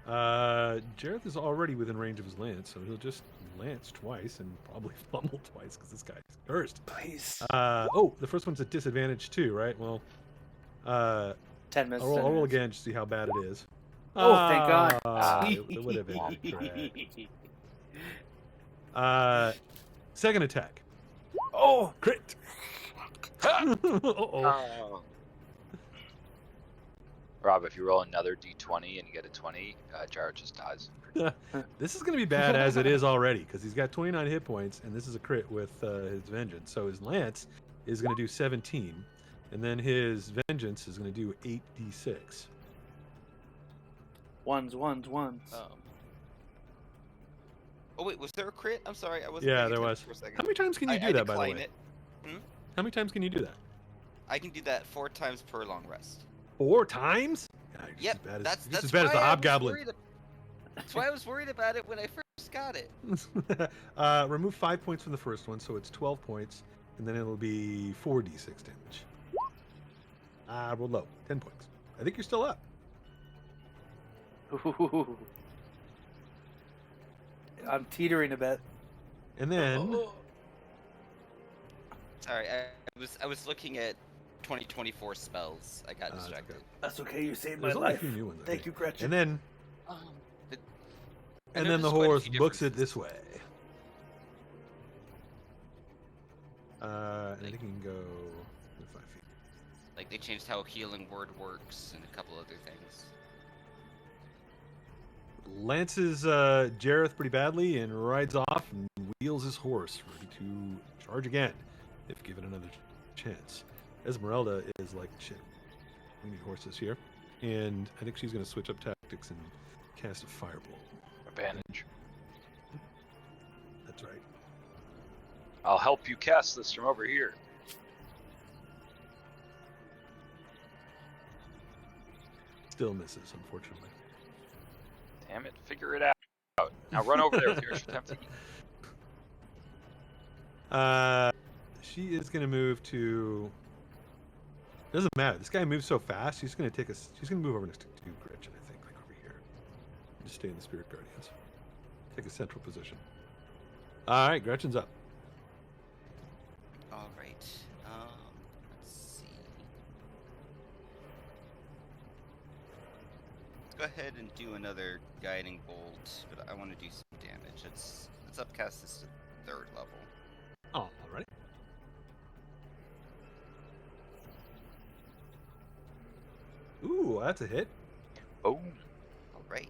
Jareth is already within range of his lance, so he'll just lance twice and probably fumble twice because this guy's cursed. Please. The first one's a disadvantage too, right? Well, 10 minutes. I'll roll again to see how bad it is. Oh, thank God. It would have been correct. Second attack. Oh! Crit! Uh-oh. Rob, if you roll another d20 and you get a 20, Jared just dies. This is going to be bad as it is already, because he's got 29 hit points, and this is a crit with his vengeance. So his lance is going to do 17, and then his vengeance is going to do 8d6. Ones. Oh wait, was there a crit? I'm sorry, I wasn't. Yeah, paying there attention was. For a second. How many times can you I do that, by the decline way? it. How many times can you do that? I can do that 4 times per long rest. 4 times? God, you're Yep, just as bad as, that's just as bad as the why I was Hobgoblin. That's why I was worried about it when I first got it. Remove 5 points from the first one, so it's 12 points, and then it'll be 4d6 damage. Roll low, 10 points. I think you're still up. Ooh. I'm teetering a bit. And then Sorry, I was looking at 2024 spells. I got that's distracted. okay. That's okay. You saved my There's only a life. few new ones. I Thank think. you, Gretchen. And then I and then the noticed quite a horse few books it differences. this way. I think you can go 5 feet. Like they changed how healing word works and a couple other things. Lances Jareth pretty badly and rides off and wheels his horse, ready to charge again if given another chance. Esmeralda is like, shit, we need horses here. And I think she's going to switch up tactics and cast a fireball. Advantage. That's right. I'll help you cast this from over here. Still misses, unfortunately. Damn it, figure it out. Now run over there with your extra 10 feet. She is going to move to... Doesn't matter. This guy moves so fast. She's going to take us. She's going to move over next to Gretchen, I think, like over here. Just stay in the Spirit Guardians. Take a central position. All right, Gretchen's up. All right. Let's see. Let's go ahead and do another guiding bolt, but I want to do some damage. Let's upcast this to 3rd level. Oh, all right. Ooh, that's a hit. Oh, All right.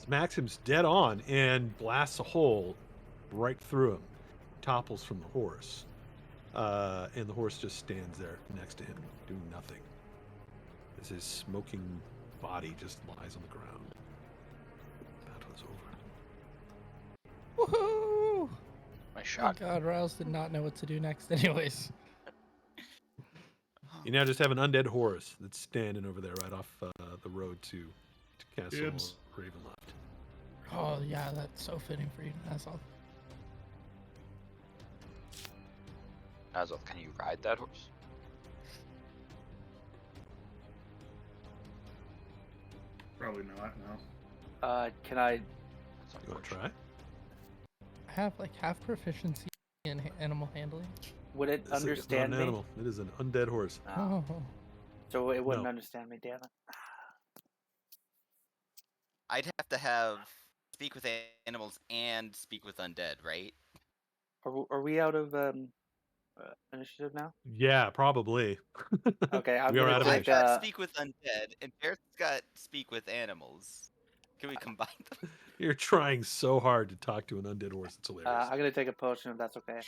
smacks him dead on and blasts a hole right through him. Topples from the horse. And the horse just stands there next to him, doing nothing. As his smoking body just lies on the ground. Battle is over. Woohoo! My Thank shot. God, Riles did not know what to do next, anyways. You now just have an undead horse that's standing over there right off the road to Castle Dibs. Ravenloft. Oh yeah, that's so fitting for you. That's all. Nazal, can you ride that horse? Probably not. No. Can I? That's You want to unfortunate. try? I have like half proficiency in animal handling. Would it It's not understand an me? animal. It is an undead horse. Oh, Oh, so it wouldn't No. understand me. Damn it. I'd have to have speak with animals and speak with undead, right? Are we out of initiative now? Yeah, probably. Okay, I'm We are gonna out of I've take. initiative. got speak with undead, and Barrett's got speak with animals. Can we combine them? You're trying so hard to talk to an undead horse. It's hilarious. I'm gonna take a potion if that's okay.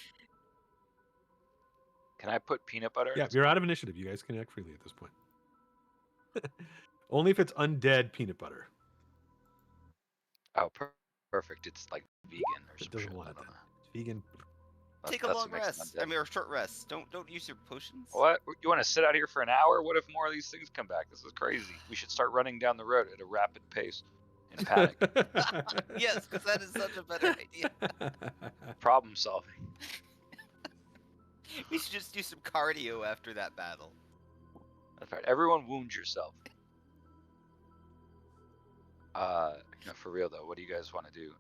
Can I put peanut butter in Yeah, its you're mouth? out of initiative. You guys can act freely at this point. Only if it's undead peanut butter. Oh, perfect. It's like vegan or It some doesn't shit. I want don't that. know. It's vegan. Take a That's long what makes it rest. undead. I mean, or short rest. Don't use your potions. What? You want to sit out here for an hour? What if more of these things come back? This is crazy. We should start running down the road at a rapid pace in panic. Yes, because that is such a better idea. Problem solving. We should just do some cardio after that battle. That's right. Everyone wound yourself. No, for real though, what do you guys want to do?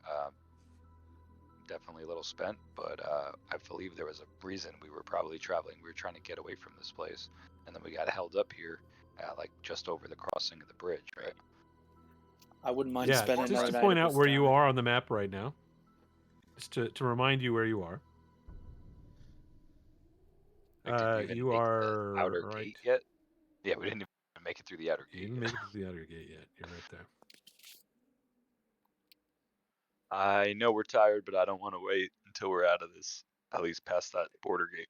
Definitely a little spent, but I believe there was a reason we were probably traveling. We were trying to get away from this place, and then we got held up here, like just over the crossing of the bridge, right? I wouldn't mind Yeah, spending just another to night point at out this where you town. are on the map right now. Just to remind you where you are. Like, did you even You make are the outer right. gate yet? Yeah, we didn't even make it through the outer You gate didn't yet. make it to the outer gate yet. You're right there. I know we're tired, but I don't want to wait until we're out of this. At least past that border gate.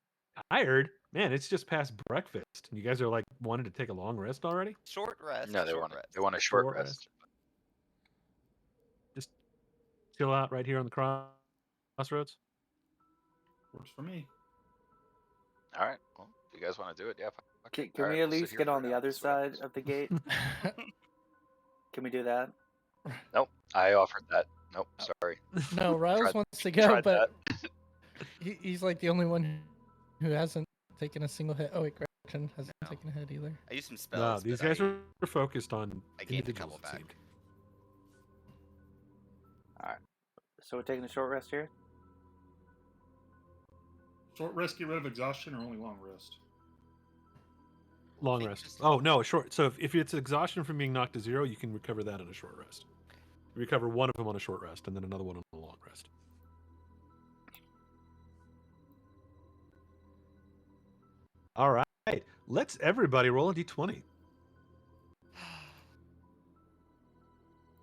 Tired? Man, it's just past breakfast. You guys are like wanting to take a long rest already? Short rest. No, they short want rest. they want a short rest. Just chill out right here on the crossroads. Works for me. All right. Well, if you guys want to do it, yeah. Fuck it. Can All we right, at we'll sit least here get for on an the hour. other See what side happens. of the gate? Can we do that? Nope. I offered that. Nope. Sorry. no, Riles Tried- wants to go, tried but he's like the only one who hasn't taken a single hit. Oh wait, Gretchen hasn't No. taken a hit either. I used some No, spells. these but guys I are focused on I gained a individuals, couple it back. seemed. So we're taking a short rest here. Short rest, get rid of exhaustion, or only long rest? Long think rest. just- Oh, no, short. So if it's exhaustion from being knocked to 0, you can recover that on a short rest. You recover one of them on a short rest and then another one on a long rest. All right. Let's everybody roll a d20.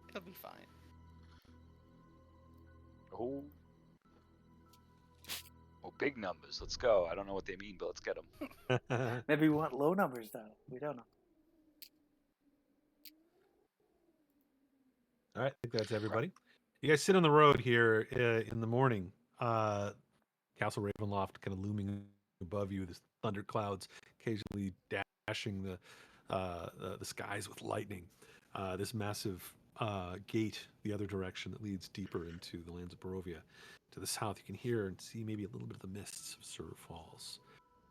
It'll be fine. Oh. Oh, big numbers. Let's go. I don't know what they mean, but let's get them. Maybe we want low numbers though. We don't know. All right, I think that's everybody. You guys sit on the road here in the morning. Castle Ravenloft kind of looming above you. This thunder clouds occasionally dashing the skies with lightning. This massive gate the other direction that leads deeper into the lands of Barovia. To the south, you can hear and see maybe a little bit of the mists of Sur Falls.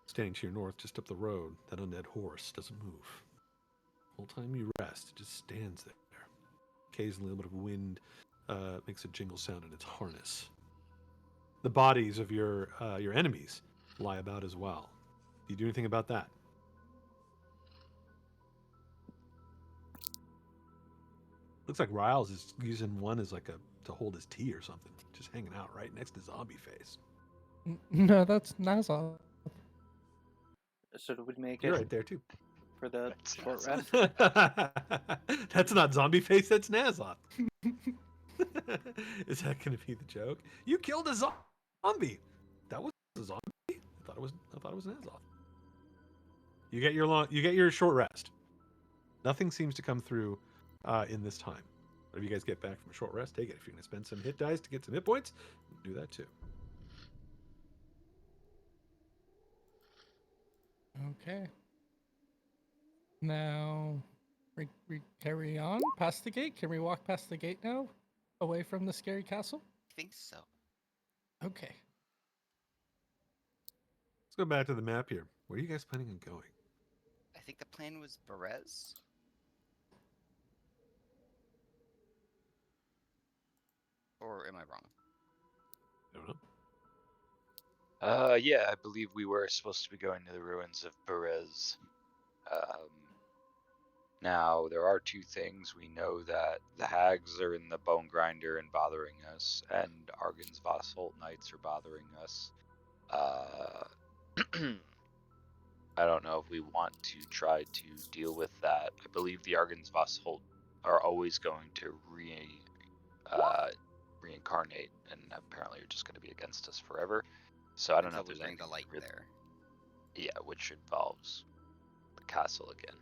Standing to your north, just up the road, that undead horse doesn't move. The whole time you rest, it just stands there. Occasionally, a little bit of wind makes a jingle sound in its harness. The bodies of your enemies lie about as well. Do you do anything about that? Looks like Riles is using one as like to hold his tea or something, just hanging out right next to Zombie Face. No, that's all. So do we make You're it right there too. for the That's short Nazoth. rest. That's not zombie face. That's Nazoth. Is that going to be the joke? You killed a zombie. That was a zombie. I thought it was Nazoth. You get your short rest. Nothing seems to come through in this time. But if you guys get back from a short rest, take it. If you're going to spend some hit dice to get some hit points, do that too. Okay. Now, we carry on past the gate. Can we walk past the gate now, away from the scary castle? I think so. Okay. Let's go back to the map here. Where are you guys planning on going? I think the plan was Berez. Or am I wrong? I don't know. Yeah, I believe we were supposed to be going to the ruins of Berez. Now, there are two things. We know that the hags are in the bone grinder and bothering us, and Argan's Vassal Knights are bothering us. I don't know if we want to try to deal with that. I believe the Argan's Vassal are always going to reincarnate, and apparently are just going to be against us forever. So I don't know Until if we there's bring anything the light really, there. yeah, which involves the castle again.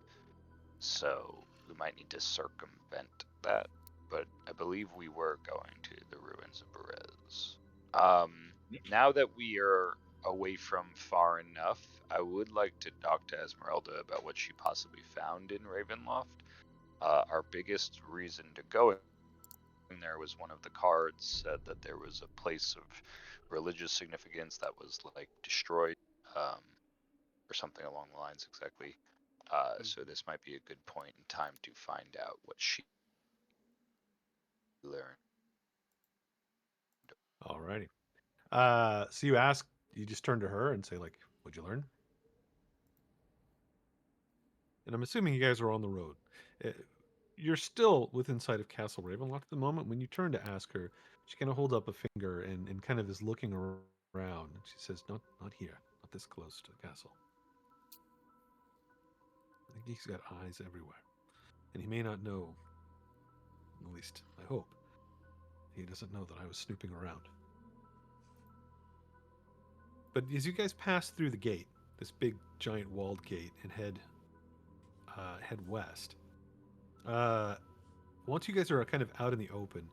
So we might need to circumvent that. But I believe we were going to the ruins of Berez. Now that we are away from far enough, I would like to talk to Esmeralda about what she possibly found in Ravenloft. Our biggest reason to go in there was one of the cards said that there was a place of religious significance that was like destroyed, or something along the lines exactly. So this might be a good point in time to find out what she learned. Alrighty. So you just turn to her and say, like, what'd you learn? And I'm assuming you guys are on the road. Uh, You're still within sight of Castle Ravenloft at the moment. When you turn to ask her, she kind of holds up a finger and kind of is looking around. And she says, not here. Not this close to the castle. I think he's got eyes everywhere. And he may not know, at least I hope, he doesn't know that I was snooping around. But as you guys pass through the gate, this big giant walled gate, and head west, once you guys are kind of out in the open,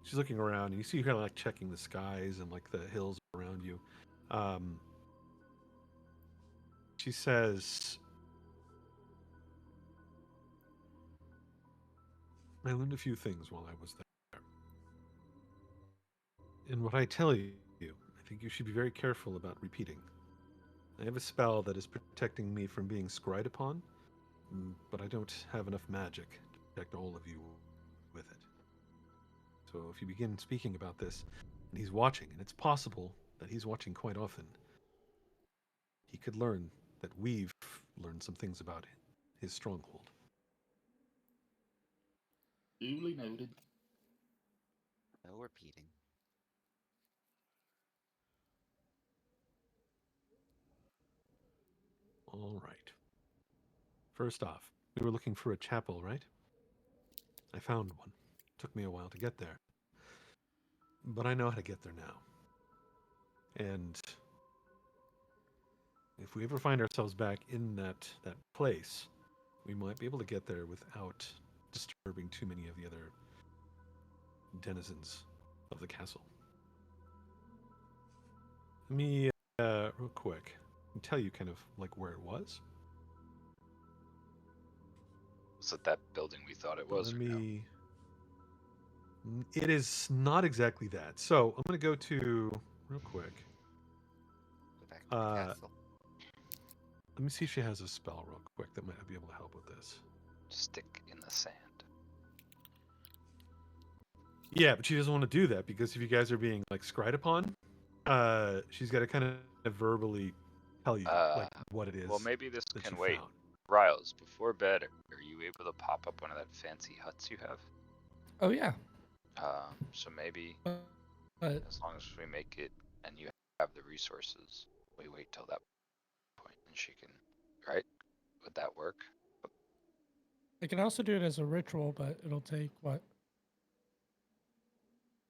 she's looking around, and you see her kind of like checking the skies and like the hills around you. Um, she says, "I learned a few things while I was there, and what I tell you, I think you should be very careful about repeating. I have a spell that is protecting me from being scryed upon, but I don't have enough magic to protect all of you with it. So if you begin speaking about this, and he's watching, and it's possible that he's watching quite often, he could learn that we've learned some things about his stronghold." Duly noted. No repeating. All right. First off, we were looking for a chapel, right? I found one. Took me a while to get there. But I know how to get there now. And if we ever find ourselves back in that place, we might be able to get there without disturbing too many of the other denizens of the castle. Let me, real quick, tell you kind of like where it was. Was it that building we thought it But was? let Or no? me. It is not exactly that. So I'm going to go to, real quick. Go back to the castle. Let me see if she has a spell real quick that might be able to help with this. Stick in the sand. Yeah, but she doesn't want to do that because if you guys are being like scryed upon, she's got to kind of verbally tell you like what it is Well, maybe this that can you wait. found. Riles, before bed, are you able to pop up one of that fancy huts you have? Oh yeah. So maybe But as long as we make it and you have the resources, we wait till that point and she can, right? Would that work? I can also do it as a ritual, but it'll take what?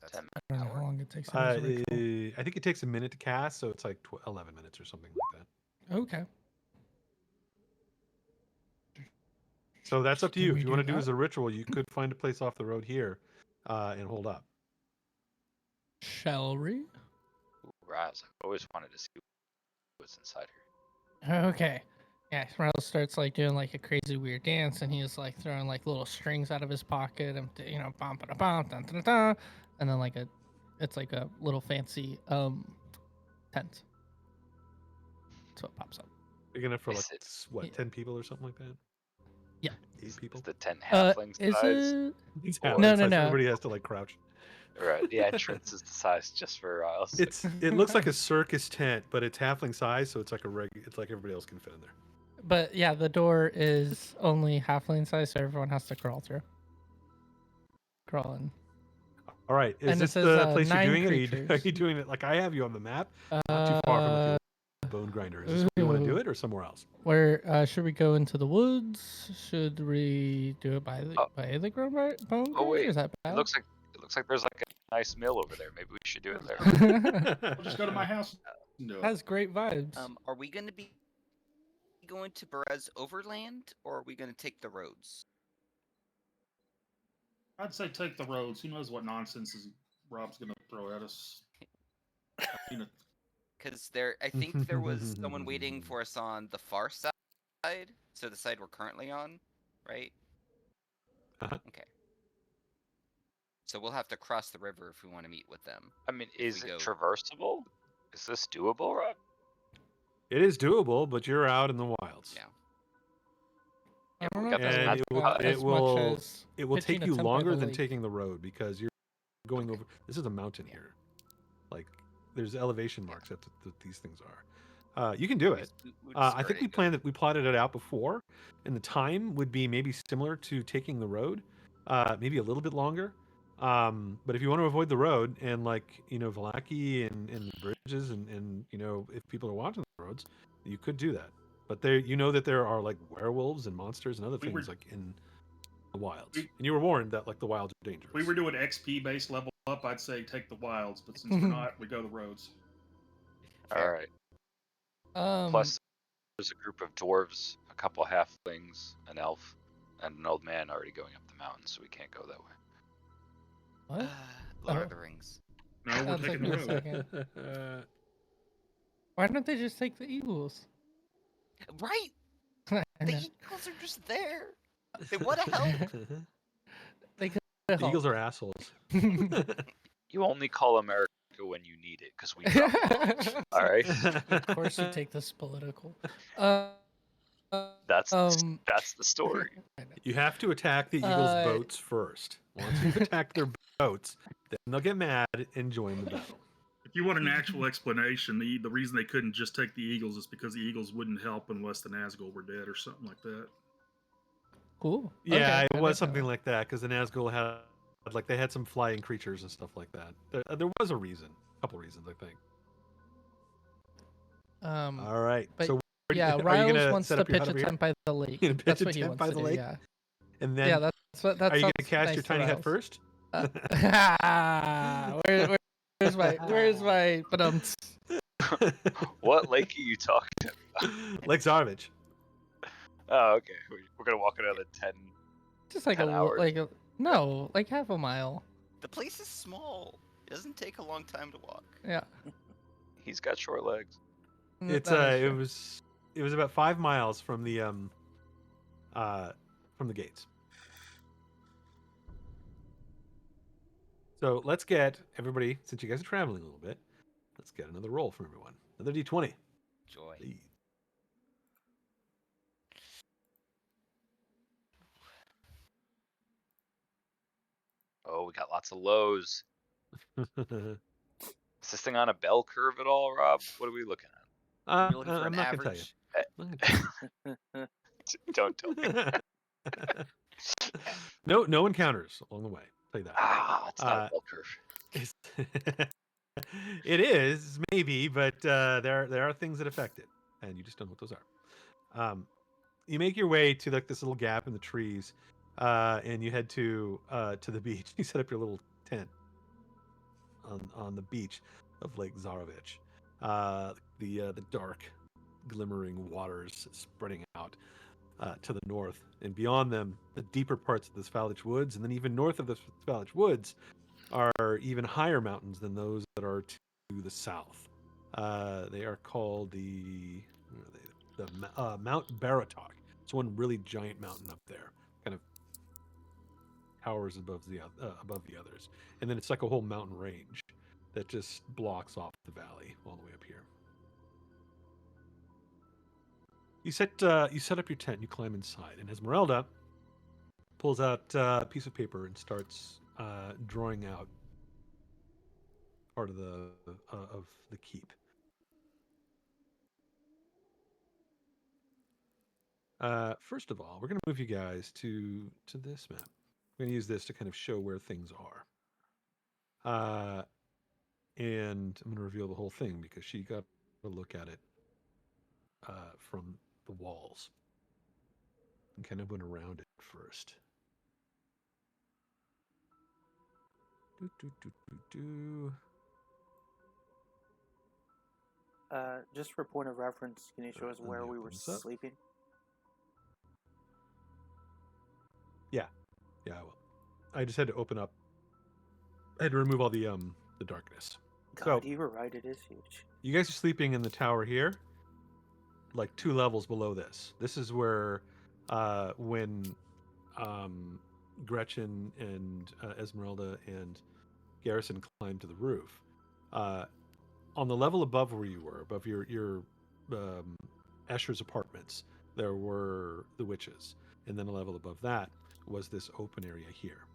That's 10 I don't know how hour? long it takes it as a ritual. I think it takes a minute to cast, so it's like 11 minutes or something like that. Okay. So that's up to Can you. we If you want to do that? as a ritual, you could find a place off the road here and hold up. Shall we? Ooh, Raz, I've always wanted to see what's inside here. Okay. Yeah, Morales starts like doing like a crazy weird dance, and he's like throwing like little strings out of his pocket, and bum ba da bum, dun, dun, dun, dun, and then it's like a little fancy tent. So it pops up. Big enough for Is like it- what, Yeah. 10 people or something like that? Yeah. 8 Is people. the tent halfling Is size? it? It's Or- halfling No, no, size. no. Everybody has to like crouch. Right, the entrance is the size just for Riles. It looks like a circus tent, but it's halfling size, so it's like it's like everybody else can fit in there. But yeah, the door is only halfling size, so everyone has to crawl through. Crawl in. All right, is And it this says, the place you're 9 doing it? Are you creatures. doing it like I have you on the map? Not too far from like a bone grinder. Is this where you want to do ooh. it or somewhere else? Where should we go into the woods? Should we do it by the Oh. bone grinder? Oh wait, Is that it bad? looks like there's like a nice mill over there. Maybe we should do it there. I'll just go to my house and do it. Has great vibes. Are we going to be going to Perez Overland, or are we going to take the roads? I'd say take the roads. Who knows what nonsense Rob's gonna throw at us? Because I think there was someone waiting for us on the far side, so the side we're currently on, right? Uh-huh. Okay. So we'll have to cross the river if we want to meet with them. I mean, If is we it go- traversable? Is this doable, Rob? It is doable, but you're out in the wilds. Yeah. I but don't we know got if this I And like magical it will that hut. it as will much as it will pitching take a you tent by longer the than lake. taking the road because you're going over. This is a mountain here, like there's elevation marks that these things are. You can do it. I think we plotted it out before, and the time would be maybe similar to taking the road, maybe a little bit longer. But if you want to avoid the road and Valaki and the bridges and if people are watching the roads, you could do that. But that there are like werewolves and monsters and other things like in the wilds, and you were warned that like the wilds are dangerous. If we were doing XP based level up, I'd say take the wilds, but since we're not, we go the roads. All right. Plus, there's a group of dwarves, a couple halflings, an elf, and an old man already going up the mountain, so we can't go that way. What? Lord of the Rings. No, we're That took taking me the a road. second. Why don't they just take the eagles? Right? I The know. eagles are just there. They want to help. They could The help. eagles are assholes. You only call America when you need it, because we drop bombs. All right. Of course, you take this political. That's the story. You have to attack the eagles' boats first. Once you've attacked their boats, then they'll get mad and join the battle. If you want an actual explanation, the reason they couldn't just take the eagles is because the eagles wouldn't help unless the Nazgul were dead or something like that. Cool. Yeah, Okay, it I was like that something one. like that because the Nazgul had they had some flying creatures and stuff like that. There was a reason, a couple reasons, I think. All right, but so yeah, are you Riles gonna wants set to up your pitch hut a over here? tent by the lake. You gonna pitch That's a what he tent wants by to the do. lake? Yeah. And then Yeah, that's what. That are you sounds gonna cast nice your to tiny hut Riles. first? Where's my What lake are you talking about? Lake Zarvich. Oh, okay. We're gonna walk another 10. just like 10 hours. like half a mile. The place is small. It doesn't take a long time to walk. Yeah. He's got short legs. It's that is it was about 5 miles from the gates. So let's get everybody, since you guys are traveling a little bit, let's get another roll from everyone. Another d20. Joy. Oh, we got lots of lows. Is this thing on a bell curve at all, Rob? What are we looking at? You're looking for I'm an not gonna tell you. average. Don't tell me. No encounters along the way. I'll tell you that. It's not a bell curve. It is maybe, but there are things that affect it, and you just don't know what those are. you make your way to like this little gap in the trees, and you head to the beach. You set up your little tent on the beach of Lake Zarovich. The dark, glimmering waters spreading out to the north, and beyond them, the deeper parts of the Svalich Woods, and then even north of the Svalich Woods are even higher mountains than those that are to the south. They are called where are they? Mount Baratok. It's one really giant mountain up there, kind of towers above the others, and then it's like a whole mountain range that just blocks off the valley all the way up here. You set up your tent. You climb inside, and Esmeralda pulls out a piece of paper and starts drawing out part of the keep. First of all, we're going to move you guys to this map. We're going to use this to kind of show where things are. And I'm going to reveal the whole thing because she got a look at it from the walls and kind of went around it first. Do, do, do, do, do. Just for point of reference, can you show us And where the we were opens up. sleeping? Yeah, I will. I just had to open up. I had to remove all the darkness. God, So you were right. It is huge. you guys are sleeping in the tower here, like 2 levels below this. This is where when Gretchen and Esmeralda and Garrison climbed to the roof. On the level above where you were, above your Escher's apartments, there were the witches, and then a level above that was this open area here.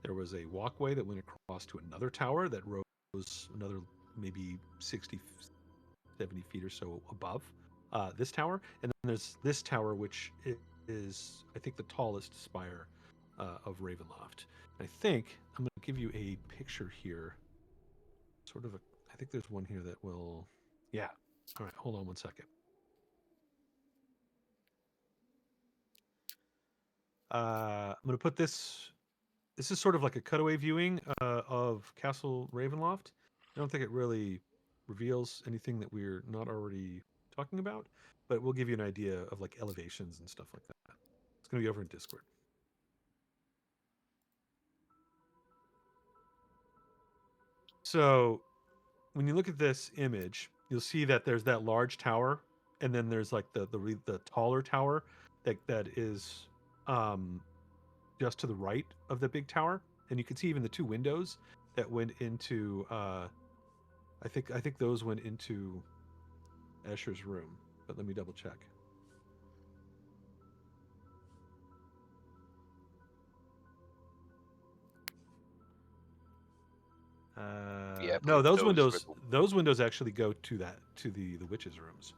There was a walkway that went across to another tower that rose another maybe 60, 70 feet or so above this tower, and then there's this tower which is I think the tallest spire of Ravenloft. I think I'm going to give you a picture here, sort of a. I think there's one here that will. Yeah. All right. Hold on one second. I'm going to put this. This is sort of like a cutaway viewing of Castle Ravenloft. I don't think it really reveals anything that we're not already talking about, but it will give you an idea of like elevations and stuff like that. It's going to be over in Discord. So when you look at this image, you'll see that there's that large tower, and then there's like the taller tower that is um, just to the right of the big tower, and you can see even the 2 windows that went into. I think those went into Escher's room, but let me double check. Yeah, I No, believe those were those windows actually go to the witches' rooms.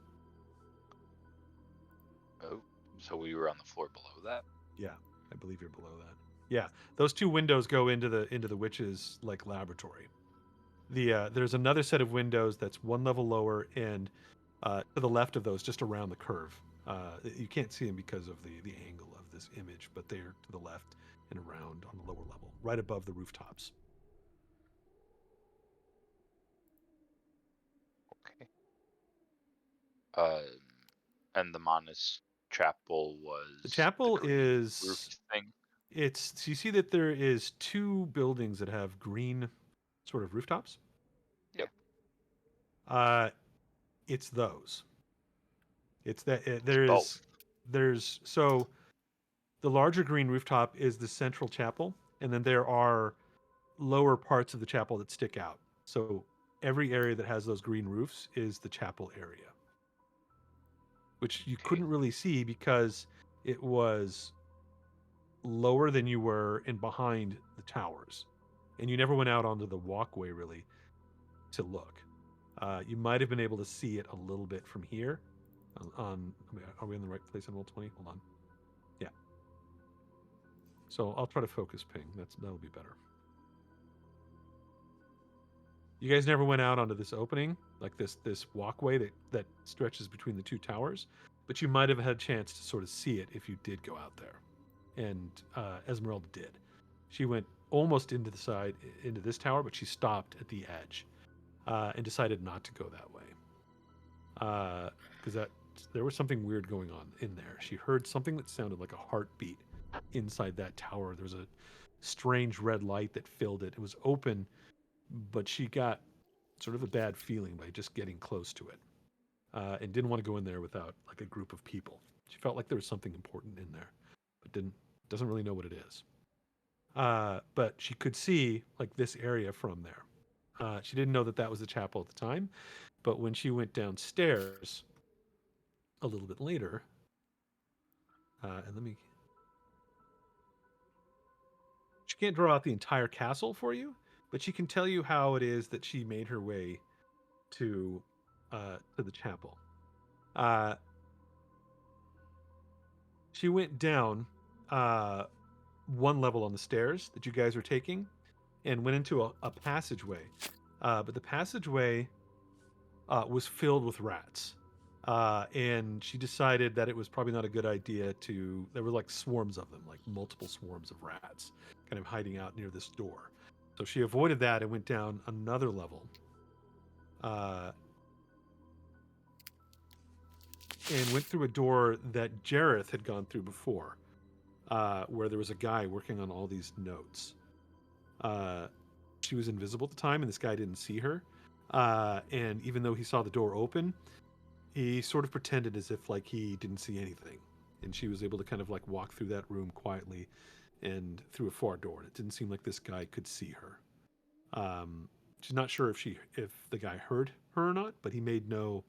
Oh, so we were on the floor below that. Yeah, I believe you're below that. Yeah, those 2 windows go into the witches' like laboratory. There's another set of windows that's 1 level lower, and to the left of those, just around the curve. You can't see them because of the angle of this image, but they're to the left and around on the lower level, right above the rooftops. Okay. And the Manus chapel was The chapel green roof is thing. it's so you see that there is 2 buildings that have green sort of rooftops. Yep. Uh, it's those. It's that It's both. there's so the larger green rooftop is the central chapel, and then there are lower parts of the chapel that stick out. So every area that has those green roofs is the chapel area, which you Okay. couldn't really see because it was lower than you were and behind the towers, and you never went out onto the walkway really to look. You might have been able to see it a little bit from here. Are we in the right place on Roll20? Hold on. Yeah. So I'll try to focus ping. That'll be better. You guys never went out onto this opening, like this walkway that stretches between the 2 towers, but but you might have had a chance to sort of see it if you did go out there. And Esmeralda did. She went almost into the side into this tower, but she stopped at the edge and decided not to go that way because that there was something weird going on in there. She heard something that sounded like a heartbeat inside that tower. There was a strange red light that filled it. It was open, but she got sort of a bad feeling by just getting close to it, and didn't want to go in there without like a group of people. She felt like there was something important in there, but doesn't really know what it is. But she could see like this area from there. She didn't know that that was the chapel at the time, but when she went downstairs a little bit later, and let me. She can't draw out the entire castle for you, but she can tell you how it is that she made her way to the chapel. Uh, she went down one level on the stairs that you guys are taking, and went into a passageway. But the passageway was filled with rats. And she decided that it was probably not a good idea to. There were like swarms of them, like multiple swarms of rats, kind of hiding out near this door. So she avoided that and went down another level. And went through a door that Jareth had gone through before, where there was a guy working on all these notes. She was invisible at the time, and this guy didn't see her. And even though he saw the door open, he sort of pretended as if like he didn't see anything. And she was able to kind of like walk through that room quietly and through a far door. And it didn't seem like this guy could see her. She's not sure if the guy heard her or not, but he made no.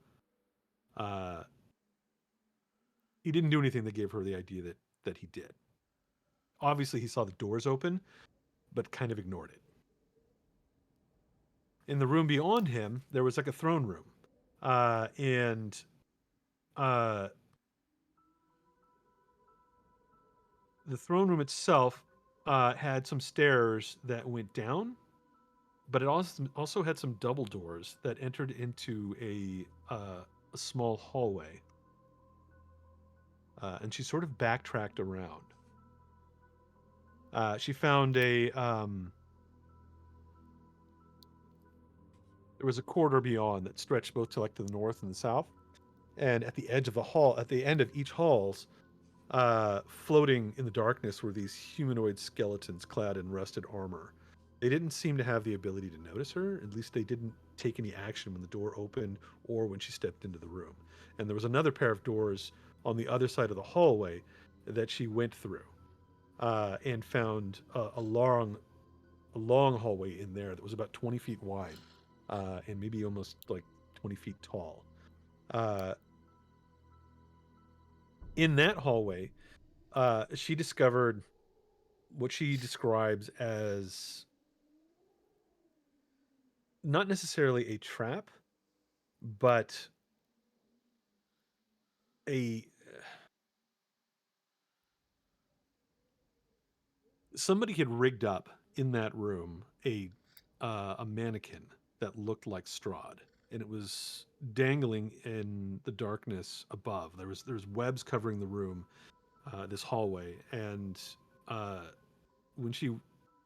He didn't do anything that gave her the idea that he did. Obviously, he saw the doors open, but kind of ignored it. In the room beyond him, there was like a throne room, and uh, the throne room itself had some stairs that went down, but it also had some double doors that entered into a small hallway. And she sort of backtracked around. She found there was a corridor beyond that stretched both to like to the north and the south. And at the edge of the hall, at the end of each halls, floating in the darkness were these humanoid skeletons clad in rusted armor. They didn't seem to have the ability to notice her. At least they didn't take any action when the door opened or when she stepped into the room. And there was another pair of doors on the other side of the hallway that she went through, and found a long hallway in there that was about 20 feet wide, and maybe almost like 20 feet tall. Uh, in that hallway, she discovered what she describes as not necessarily a trap, but a somebody had rigged up in that room a mannequin that looked like Strahd, and it was dangling in the darkness above. There's webs covering the room, this hallway, and when she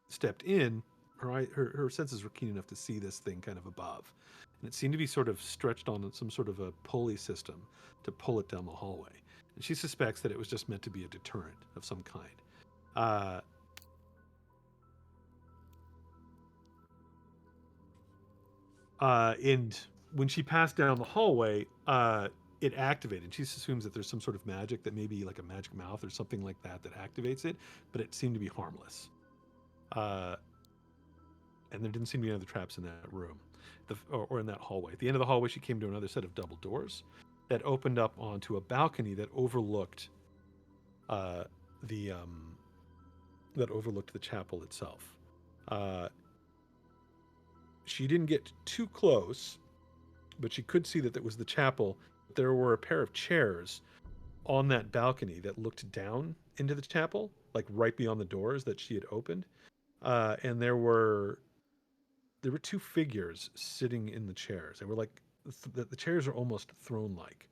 stepped in, her senses were keen enough to see this thing kind of above, and it seemed to be sort of stretched on some sort of a pulley system to pull it down the hallway. And she suspects that it was just meant to be a deterrent of some kind. Uh, and when she passed down the hallway, it activated. She assumes that there's some sort of magic, that maybe like a magic mouth or something like that activates it, but it seemed to be harmless. Uh, and there didn't seem to be any other traps in that room, or in that hallway. At the end of the hallway, she came to another set of double doors that opened up onto a balcony that overlooked uh, the chapel itself. Uh, she didn't get too close, but she could see that it was the chapel. There were a pair of chairs on that balcony that looked down into the chapel, like right beyond the doors that she had opened. And there were two figures sitting in the chairs. They were like the chairs are almost throne-like,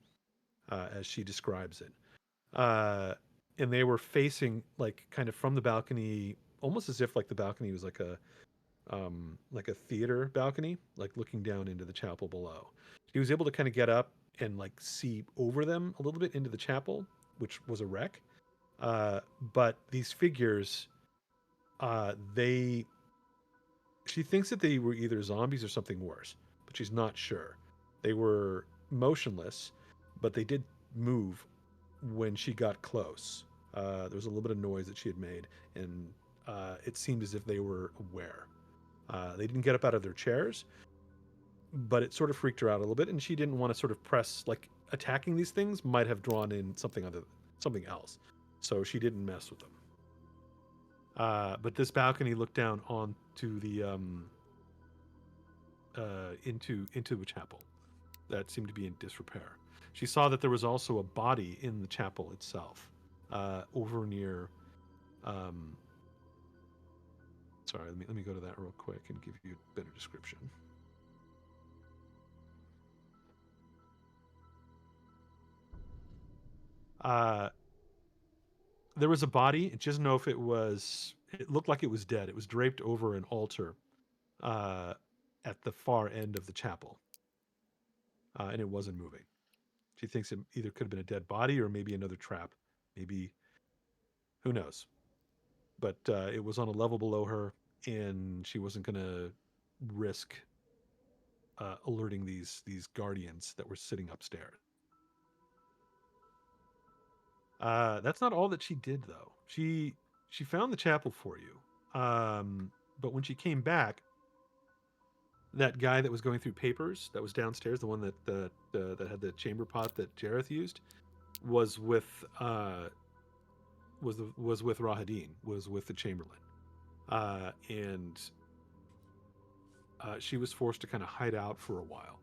as she describes it. And they were facing like kind of from the balcony, almost as if like the balcony was like a theater balcony, like looking down into the chapel below. He was able to kind of get up and like see over them a little bit into the chapel, which was a wreck. But these figures, they she thinks that they were either zombies or something worse, but she's not sure. They were motionless, but they did move when she got close. There was a little bit of noise that she had made, and it seemed as if they were aware. They didn't get up out of their chairs, but it sort of freaked her out a little bit, and she didn't want to sort of press like attacking these things might have drawn in something else, so she didn't mess with them. But this balcony looked down onto the into a chapel that seemed to be in disrepair. She saw that there was also a body in the chapel itself, over near. Um, sorry, let me go to that real quick and give you a better description. Uh, there was a body. She doesn't know if it was. It looked like it was dead. It was draped over an altar uh, at the far end of the chapel, and it wasn't moving. She thinks it either could have been a dead body or maybe another trap. Maybe, who knows? But it was on a level below her, and she wasn't going to risk alerting these guardians that were sitting upstairs. That's not all that she did, though. She found the chapel for you, but when she came back, that guy that was going through papers that was downstairs, the one that had the chamber pot that Jareth used, was with was with Rahadin, was with the Chamberlain, and she was forced to kind of hide out for a while,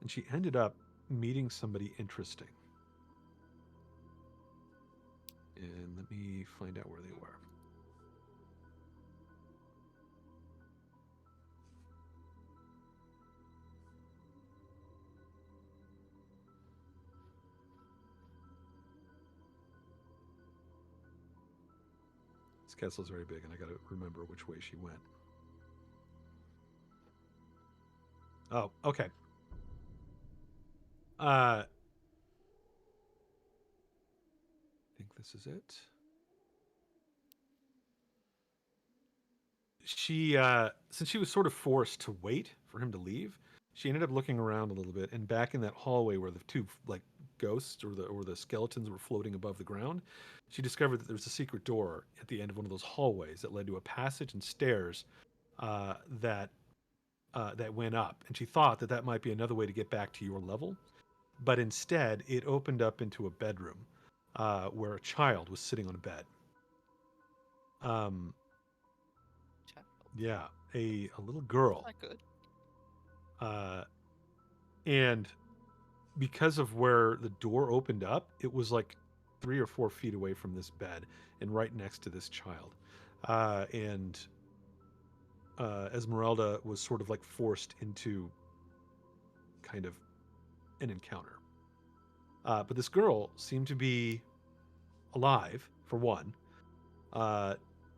and she ended up meeting somebody interesting. And let me find out where they were. This castle's very big, and I got to remember which way she went. Oh, okay. I think this is it. She, since she was sort of forced to wait for him to leave, she ended up looking around a little bit, and back in that hallway where the two like ghosts or the skeletons were floating above the ground, she discovered that there was a secret door at the end of one of those hallways that led to a passage and stairs that that went up, and she thought that that might be another way to get back to your level, but instead it opened up into a bedroom where a child was sitting on a bed. Um, Child. yeah, a little girl. Not good. And because of where the door opened up, it was like 3 or 4 feet away from this bed and right next to this child. And Esmeralda was sort of like forced into kind of an encounter. But this girl seemed to be alive, for one. Uh,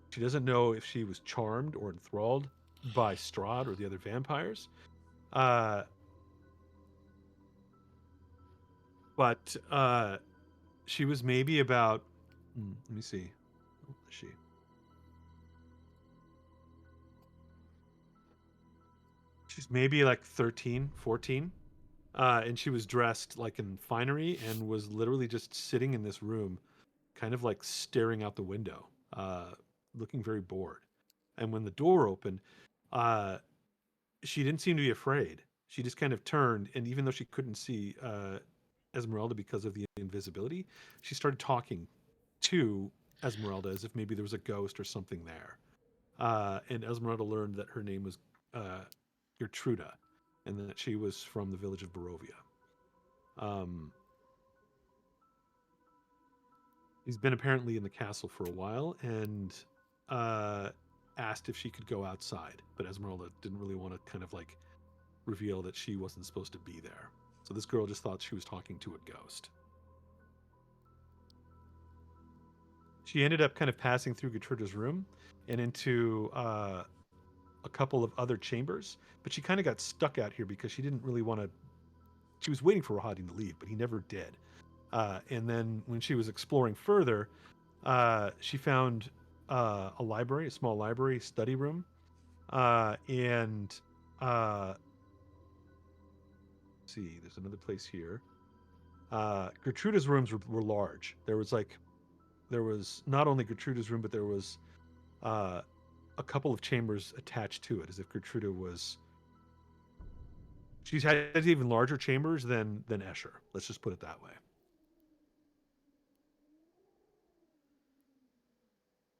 she doesn't know if she was charmed or enthralled by Strahd or the other vampires. Uh, but she was maybe about, let me see, what was she? She's maybe like 13, 14. And she was dressed like in finery and was literally just sitting in this room, kind of like staring out the window, looking very bored. And when the door opened, uh, she didn't seem to be afraid. She just kind of turned, and even though she couldn't see Esmeralda because of the invisibility, she started talking to Esmeralda as if maybe there was a ghost or something there. And Esmeralda learned that her name was Gertruda, and that she was from the village of Barovia. He's been apparently in the castle for a while, and asked if she could go outside, but Esmeralda didn't really want to kind of like reveal that she wasn't supposed to be there. So this girl just thought she was talking to a ghost. She ended up kind of passing through Gertruda's room and into a couple of other chambers, but she kind of got stuck out here because she didn't really want to. She was waiting for Rahadin to leave, but he never did. And then when she was exploring further, she found a library, a small library study room, and see, there's another place here. Gertruda's rooms were large. There was not only Gertruda's room, but there was a couple of chambers attached to it, as if Gertruda was. She's had even larger chambers than Escher. Let's just put it that way.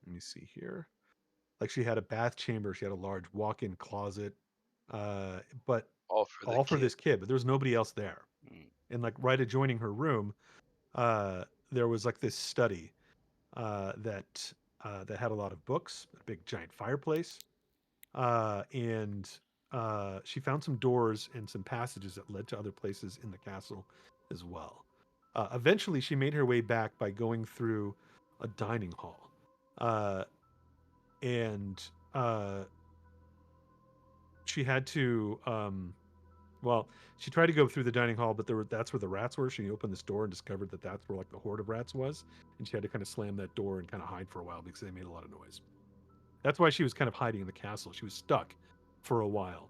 Let me see here. Like she had a bath chamber, she had a large walk-in closet, but All for the all for kid. this kid. But there was nobody else there. Mm. And like right adjoining her room, there was like this study that had a lot of books, a big giant fireplace, and she found some doors and some passages that led to other places in the castle as well. Eventually, she made her way back by going through a dining hall, and she had to. Well, she tried to go through the dining hall, but that's where the rats were. She opened this door and discovered that that's where like the horde of rats was, and she had to kind of slam that door and kind of hide for a while because they made a lot of noise. That's why she was kind of hiding in the castle. She was stuck for a while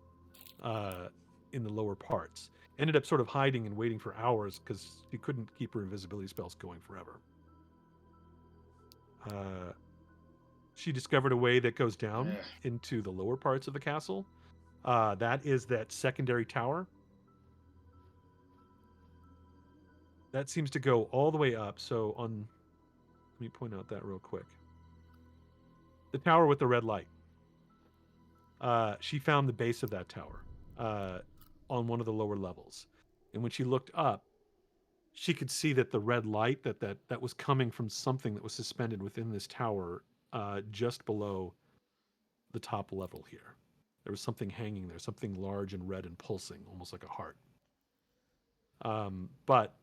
in the lower parts. Ended up sort of hiding and waiting for hours because she couldn't keep her invisibility spells going forever. She discovered a way that goes down into the lower parts of the castle. That is that secondary tower. That seems to go all the way up. So on, let me point out that real quick. The tower with the red light. She found the base of that tower on one of the lower levels, and when she looked up, she could see that the red light that was coming from something that was suspended within this tower, just below the top level here. There was something hanging there, something large and red and pulsing, almost like a heart. But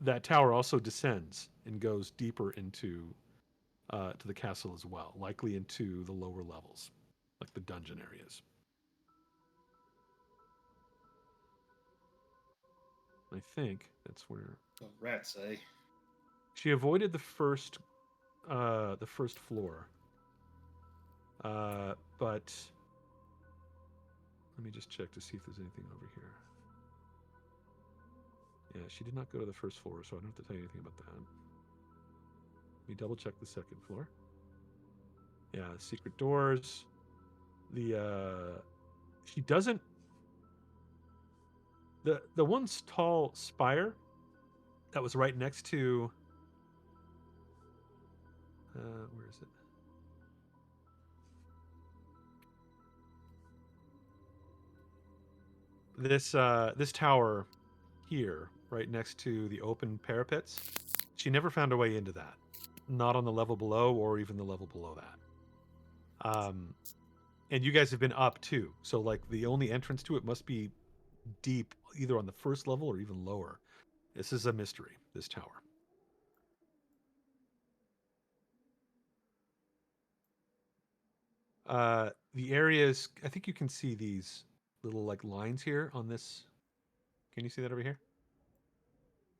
that tower also descends and goes deeper into to the castle as well, likely into the lower levels, like the dungeon areas. I think that's where The rats, eh? she avoided the first floor. But let me just check to see if there's anything over here. Yeah, she did not go to the first floor, so I don't have to tell you anything about that. Let me double check the second floor. Yeah, secret doors. She doesn't. The one tall spire that was right next to. Where is it? This tower here, right next to the open parapets. She never found a way into that. Not on the level below or even the level below that. And you guys have been up too. So like the only entrance to it must be deep, either on the first level or even lower. This is a mystery, this tower. The areas, I think you can see these little like lines here on this. Can you see that over here?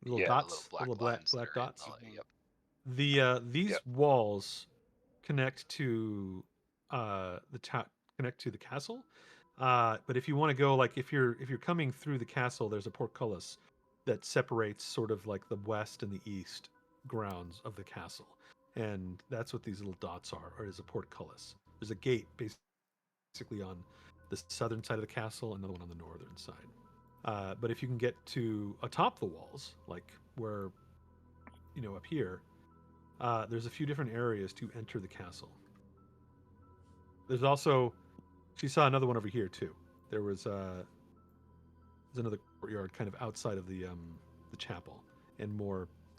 Little Yeah, dots, little black lines black there. dots. Yep. These Yep. walls connect to connect to the castle. But if you want to go, like if you're coming through the castle, there's a portcullis that separates sort of like the west and the east grounds of the castle, and that's what these little dots are. Or is a portcullis. There's a gate basically on the southern side of the castle, another one on the northern side. But if you can get to atop the walls, like where up here, there's a few different areas to enter the castle. There's also, she saw another one over here too. There's another courtyard kind of outside of the chapel, and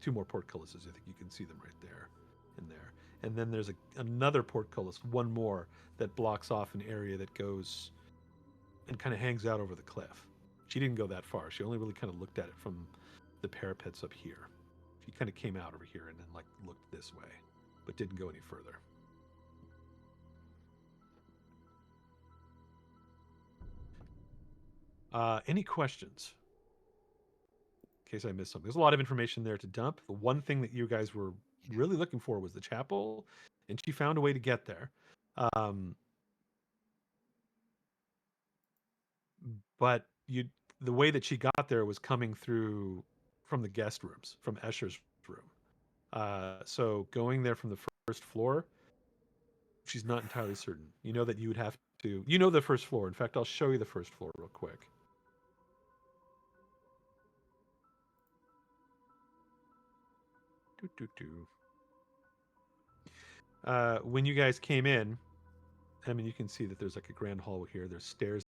two more portcullises. I think you can see them right there and there. And then there's another portcullis, one more that blocks off an area that goes. and kind of hangs out over the cliff. She didn't go that far. She only really kind of looked at it from the parapets up here. She kind of came out over here and then like looked this way, but didn't go any further. Any questions? In case I missed something. There's a lot of information there to dump. The one thing that you guys were really looking for was the chapel, and she found a way to get there. But the way that she got there was coming through from the guest rooms, from Escher's room. So going there from the first floor, she's not entirely certain. You know that you would have to. You know the first floor. In fact, I'll show you the first floor real quick. When you guys came in, I mean, you can see that there's like a grand hall here. There's stairs